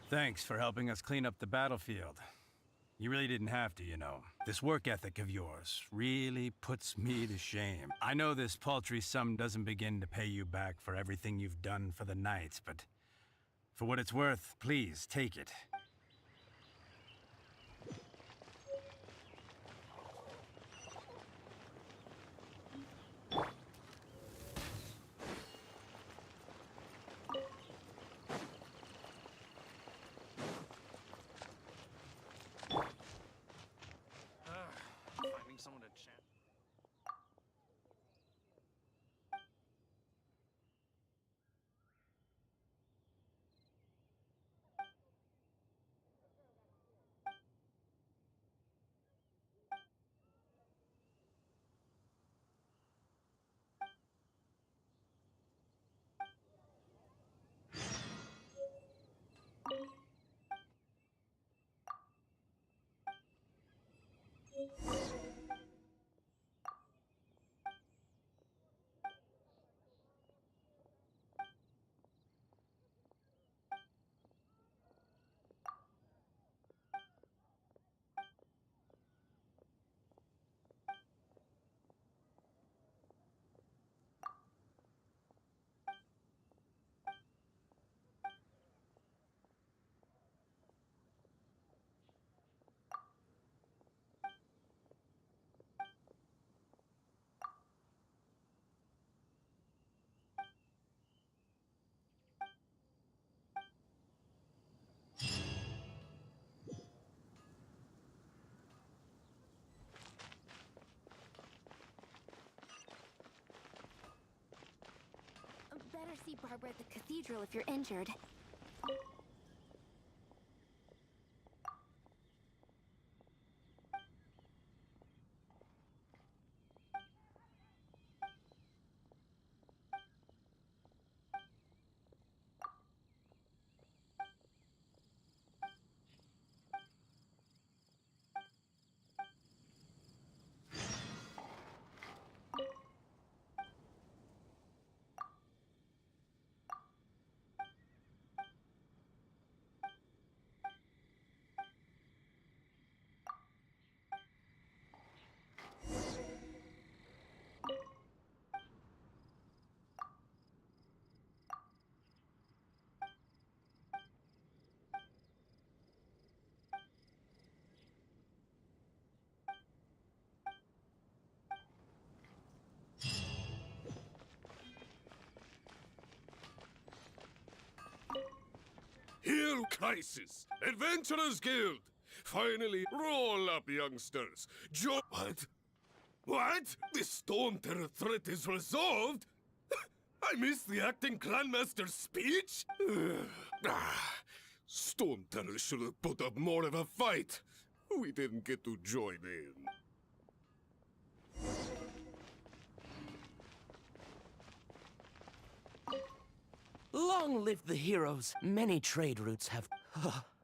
Thanks for helping us clean up the battlefield. You really didn't have to, you know. This work ethic of yours really puts me to shame. I know this paltry sum doesn't begin to pay you back for everything you've done for the Knights, but for what it's worth, please take it. Finding someone to chat. Better see Barbara at the cathedral if you're injured. Hail Crisis! Adventurers Guild! Finally, roll up, youngsters. What? What? The Storm Terror threat is resolved? I missed the acting clanmaster's speech? Storm Terror should have put up more of a fight. We didn't get to join in. Long live the heroes. Many trade routes have...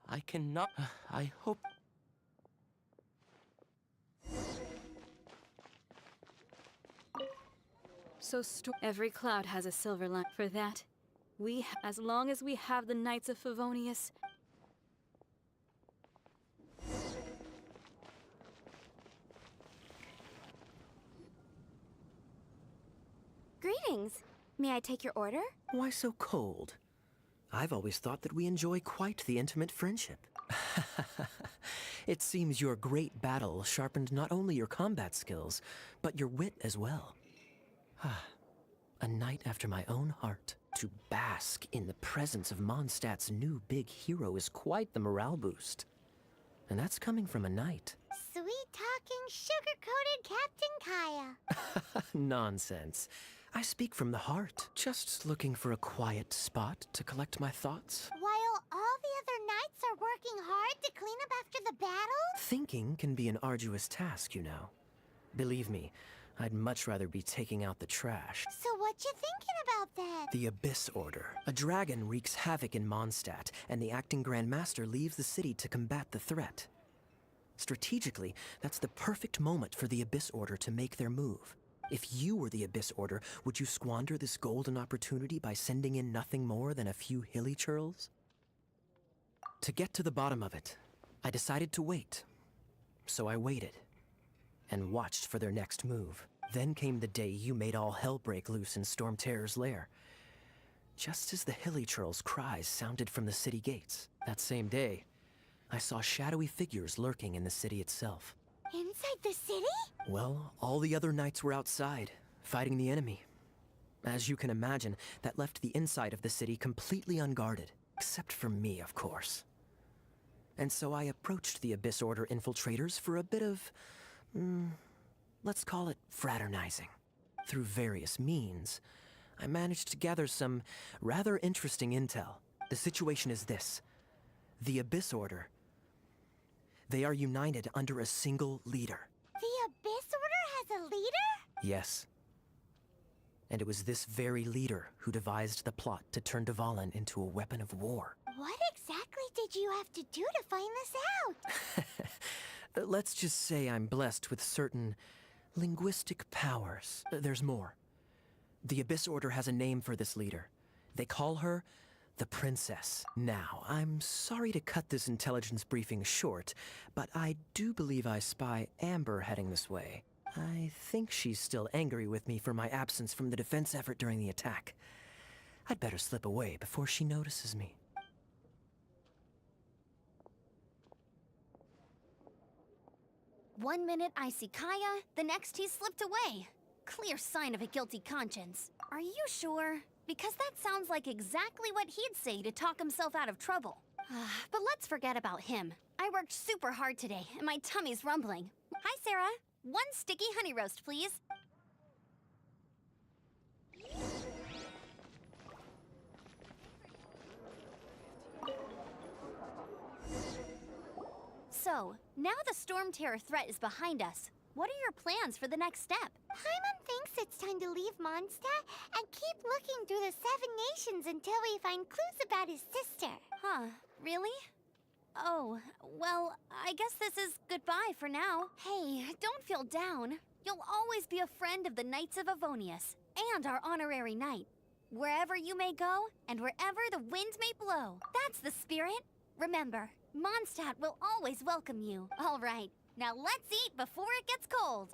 I cannot... I hope... Every cloud has a silver line. For that, as long as we have the Knights of Favonius... Greetings. May I take your order? Why so cold? I've always thought that we enjoy quite the intimate friendship. It seems your great battle sharpened not only your combat skills, but your wit as well. A knight after my own heart. To bask in the presence of Mondstadt's new big hero is quite the morale boost. And that's coming from a knight. Sweet-talking, sugar-coated Captain Kaya. Nonsense. I speak from the heart. Just looking for a quiet spot to collect my thoughts. While all the other knights are working hard to clean up after the battle? Thinking can be an arduous task, you know. Believe me, I'd much rather be taking out the trash. So what you thinking about then? The Abyss Order. A dragon wreaks havoc in Mondstadt, and the acting Grand Master leaves the city to combat the threat. Strategically, that's the perfect moment for the Abyss Order to make their move. If you were the Abyss Order, would you squander this golden opportunity by sending in nothing more than a few hilly churls? To get to the bottom of it, I decided to wait. So I waited, and watched for their next move. Then came the day you made all hell break loose in Storm Terror's lair. Just as the hilly churls' cries sounded from the city gates, that same day, I saw shadowy figures lurking in the city itself. Inside the city? Well, all the other knights were outside, fighting the enemy. As you can imagine, that left the inside of the city completely unguarded. Except for me, of course. And so I approached the Abyss Order infiltrators for a bit of, let's call it fraternizing. Through various means, I managed to gather some rather interesting intel. The situation is this. The Abyss Order, they are united under a single leader. The Abyss Order has a leader? Yes. And it was this very leader who devised the plot to turn Dvalin into a weapon of war. What exactly did you have to do to find this out? Let's just say I'm blessed with certain linguistic powers. There's more. The Abyss Order has a name for this leader. They call her the Princess. Now, I'm sorry to cut this intelligence briefing short, but I do believe I spy Amber heading this way. I think she's still angry with me for my absence from the defense effort during the attack. I'd better slip away before she notices me. One minute I see Kaya, the next he's slipped away. Clear sign of a guilty conscience. Are you sure? Because that sounds like exactly what he'd say to talk himself out of trouble. But let's forget about him. I worked super hard today, and my tummy's rumbling. Hi, Sarah. One sticky honey roast, please. So, now the Storm Terror threat is behind us. What are your plans for the next step? Paimon thinks it's time to leave Mondstadt and keep looking through the 7 nations until we find clues about his sister. Huh, really? Oh, well, I guess this is goodbye for now. Hey, don't feel down. You'll always be a friend of the Knights of Avonius, and our honorary knight. Wherever you may go, and wherever the wind may blow. That's the spirit. Remember, Mondstadt will always welcome you. All right, now let's eat before it gets cold.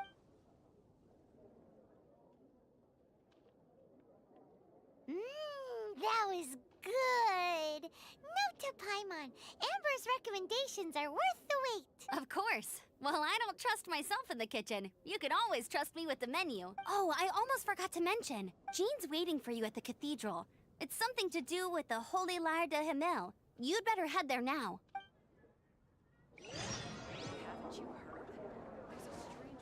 That was good. Note to Paimon, Amber's recommendations are worth the wait. Of course. Well, I don't trust myself in the kitchen. You can always trust me with the menu. Oh, I almost forgot to mention. Jean's waiting for you at the cathedral. It's something to do with the Holy Lyre de Himmel. You'd better head there now. Haven't you heard? There's a strange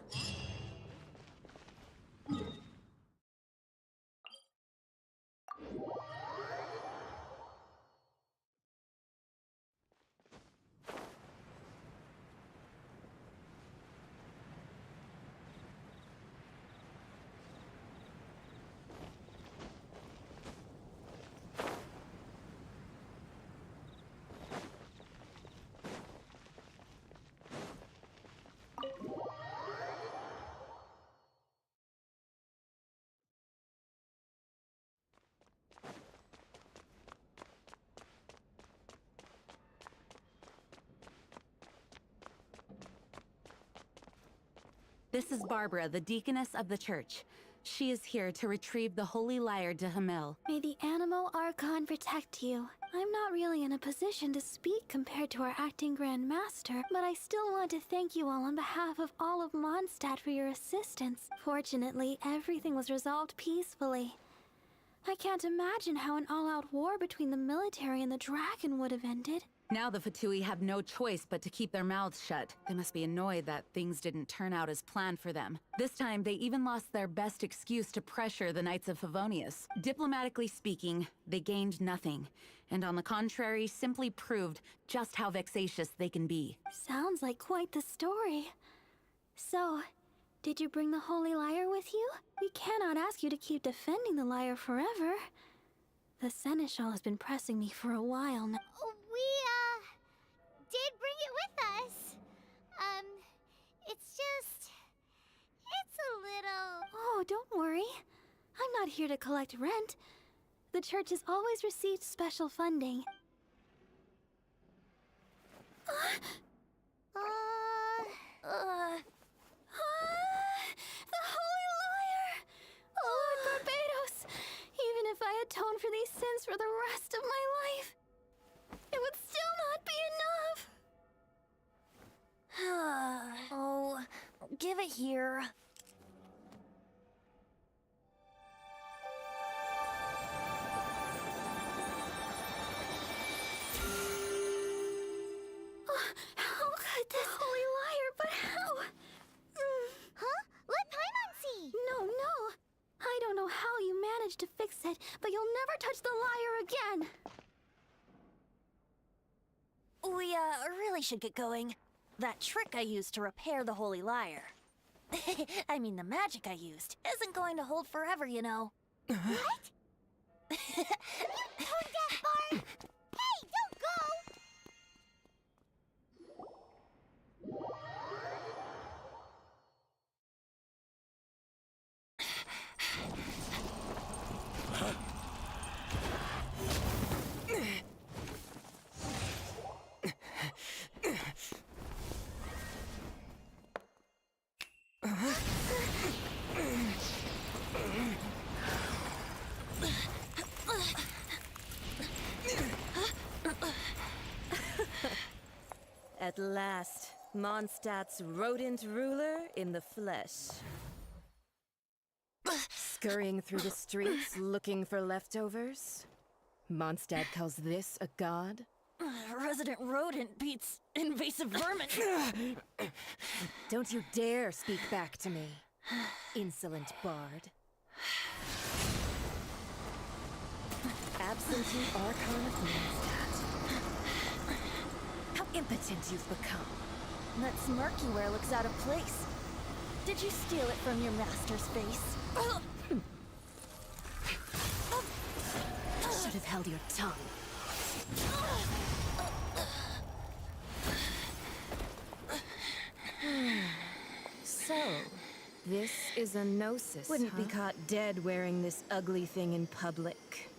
This is Barbara, the deaconess of the church. She is here to retrieve the Holy Lyre de Himmel. May the Animo Archon protect you. I'm not really in a position to speak compared to our acting Grand Master, but I still want to thank you all on behalf of all of Mondstadt for your assistance. Fortunately, everything was resolved peacefully. I can't imagine how an all-out war between the military and the dragon would have ended. Now the Fatui have no choice but to keep their mouths shut. They must be annoyed that things didn't turn out as planned for them. This time, they even lost their best excuse to pressure the Knights of Favonius. Diplomatically speaking, they gained nothing, and on the contrary, simply proved just how vexatious they can be. Sounds like quite the story. So, did you bring the Holy Lyre with you? We cannot ask you to keep defending the lyre forever. The Seneschal has been pressing me for a while now. We, did bring it with us. It's a little... Oh, don't worry. I'm not here to collect rent. The church has always received special funding. The Holy Lyre! Lord Barbados! Even if I atoned for these sins for the rest of my life, it would still not be enough! Oh, give it here. How could this Holy Lyre, but how? Huh? Let Paimon see! No. I don't know how you managed to fix it, but you'll never touch the lyre again! We, really should get going. That trick I used to repair the Holy Lyre. I mean, the magic I used isn't going to hold forever, you know. What? You tone-deaf bard! Hey, don't go! At last, Mondstadt's rodent ruler in the flesh. Scurrying through the streets looking for leftovers? Mondstadt calls this a god? Resident rodent beats invasive vermin. Don't you dare speak back to me, insolent bard. Absentee Archon of Mondstadt. How impotent you've become. That smirk you wear looks out of place. Did you steal it from your master's face? Should have held your tongue. So, this is a gnosis, Wouldn't be caught dead wearing this ugly thing in public.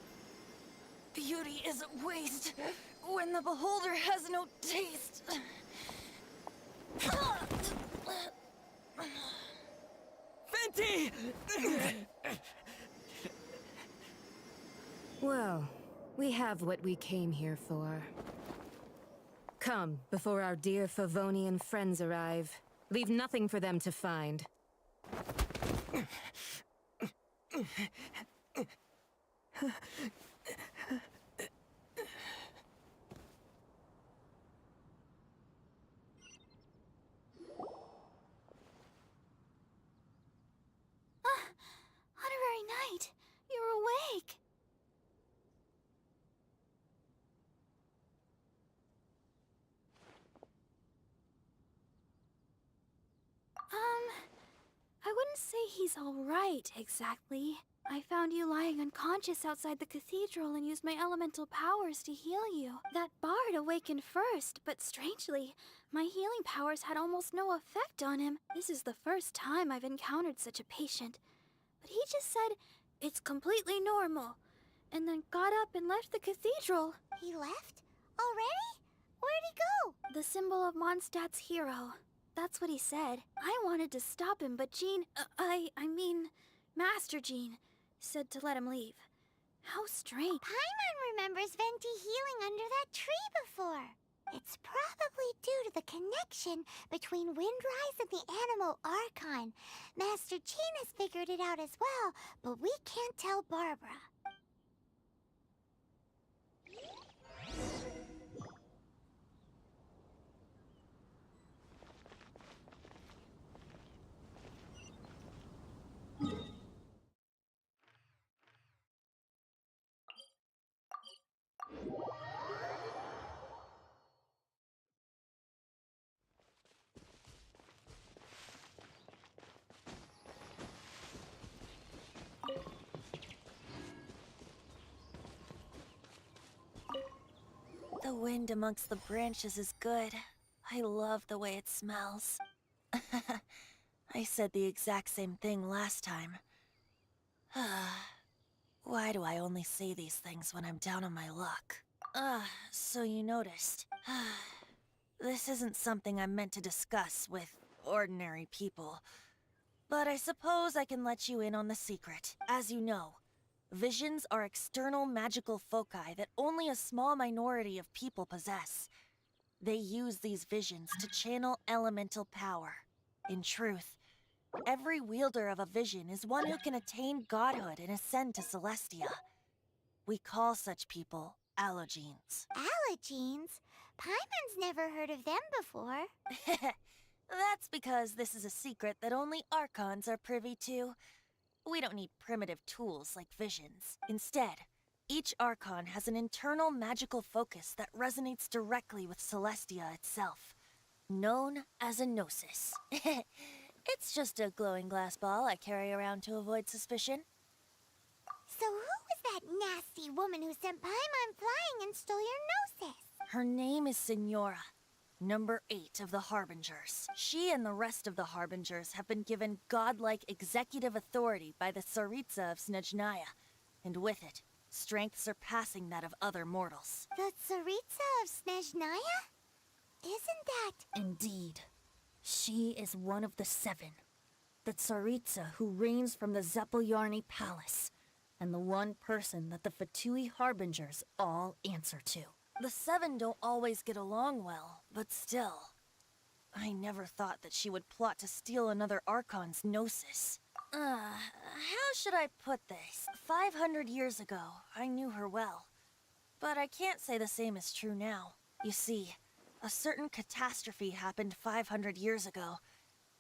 Beauty is a waste when the beholder has no taste. Fenty! Well, we have what we came here for. Come, before our dear Favonian friends arrive. Leave nothing for them to find. Honorary Knight, you're awake. I wouldn't say he's all right, exactly. I found you lying unconscious outside the cathedral and used my elemental powers to heal you. That bard awakened first, but strangely, my healing powers had almost no effect on him. This is the first time I've encountered such a patient. But he just said, it's completely normal, and then got up and left the cathedral. He left? Already? Where'd he go? The symbol of Mondstadt's hero. That's what he said. I wanted to stop him, but Jean, I mean, Master Jean, said to let him leave. How strange. Paimon remembers Venti healing under that tree before. It's probably due to the connection between Windrise and the Animal Archon. Master Jean has figured it out as well, but we can't tell Barbara. The wind amongst the branches is good. I love the way it smells. I said the exact same thing last time. Why do I only say these things when I'm down on my luck? So you noticed. This isn't something I'm meant to discuss with ordinary people. But I suppose I can let you in on the secret. As you know, visions are external magical foci that only a small minority of people possess. They use these visions to channel elemental power. In truth, every wielder of a vision is one who can attain godhood and ascend to Celestia. We call such people allogenes. Allogenes? Paimon's never heard of them before. That's because this is a secret that only Archons are privy to. We don't need primitive tools like visions. Instead, each Archon has an internal magical focus that resonates directly with Celestia itself, known as a gnosis. It's just a glowing glass ball I carry around to avoid suspicion. So who was that nasty woman who sent Paimon flying and stole your gnosis? Her name is Signora, number 8 of the Harbingers. She and the rest of the Harbingers have been given godlike executive authority by the Tsaritsa of Snezhnaya, and with it, strength surpassing that of other mortals. The Tsaritsa of Snezhnaya? Isn't that... Indeed. She is one of the 7. The Tsaritsa who reigns from the Zeppeljorny Palace, and the one person that the Fatui Harbingers all answer to. The 7 don't always get along well, but still. I never thought that she would plot to steal another Archon's gnosis. How should I put this? 500 years ago, I knew her well. But I can't say the same is true now. You see, a certain catastrophe happened 500 years ago,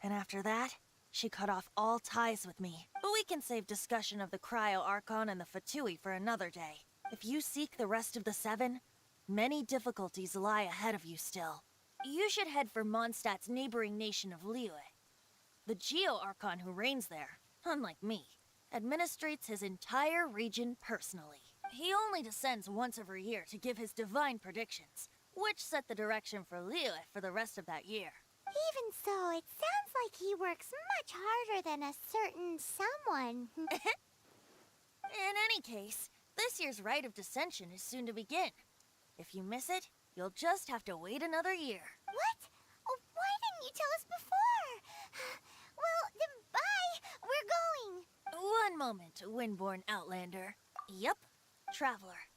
and after that, she cut off all ties with me. But we can save discussion of the Cryo Archon and the Fatui for another day. If you seek the rest of the 7, many difficulties lie ahead of you still. You should head for Mondstadt's neighboring nation of Liyue. The Geo-Archon who reigns there, unlike me, administrates his entire region personally. He only descends once every year to give his divine predictions, which set the direction for Liyue for the rest of that year. Even so, it sounds like he works much harder than a certain someone. In any case, this year's Rite of Descension is soon to begin. If you miss it, you'll just have to wait another year. What? Oh, why didn't you tell us before? Well, then bye. We're going. One moment, Windborn Outlander. Yep, Traveler.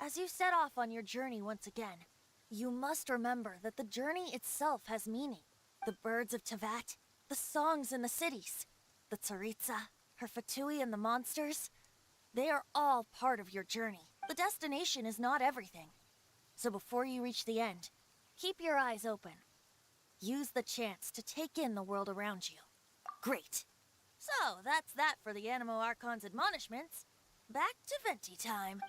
As you set off on your journey once again, you must remember that the journey itself has meaning. The birds of Tevat, the songs in the cities, the Tsaritsa, her Fatui and the monsters, they are all part of your journey. The destination is not everything. So before you reach the end, keep your eyes open. Use the chance to take in the world around you. Great. So, that's that for the Animo Archon's admonishments. Back to Venti time.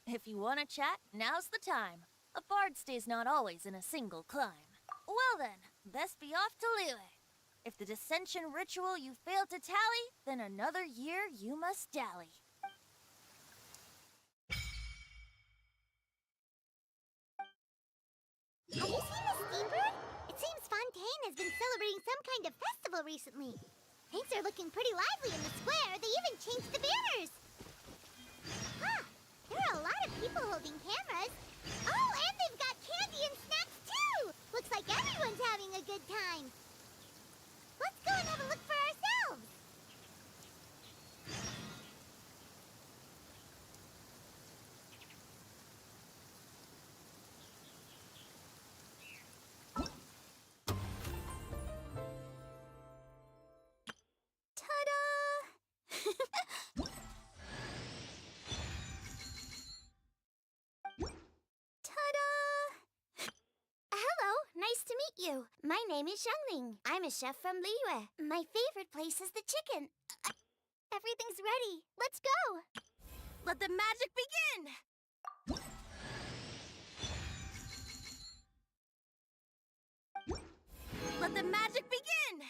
If you want to chat, now's the time. A bard stays not always in a single climb. Well then, best be off to Liyue. If the Dissension ritual you failed to tally, then another year you must dally. Have you seen the steambird? It seems Fontaine has been celebrating some kind of festival recently. Things are looking pretty lively in the square. They even changed the banners. Huh. There are a lot of people holding cameras. Oh, and they've got candy and snacks too! Looks like everyone's having a good time. Let's go and have a look for ourselves. Nice to meet you. My name is Xiangling. I'm a chef from Liyue. My favorite place is the chicken. Everything's ready. Let's go. Let the magic begin! Let the magic begin!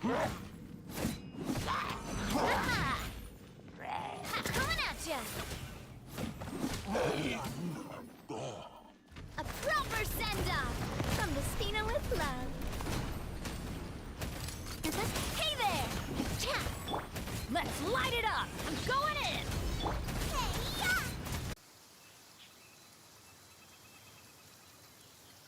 Huh?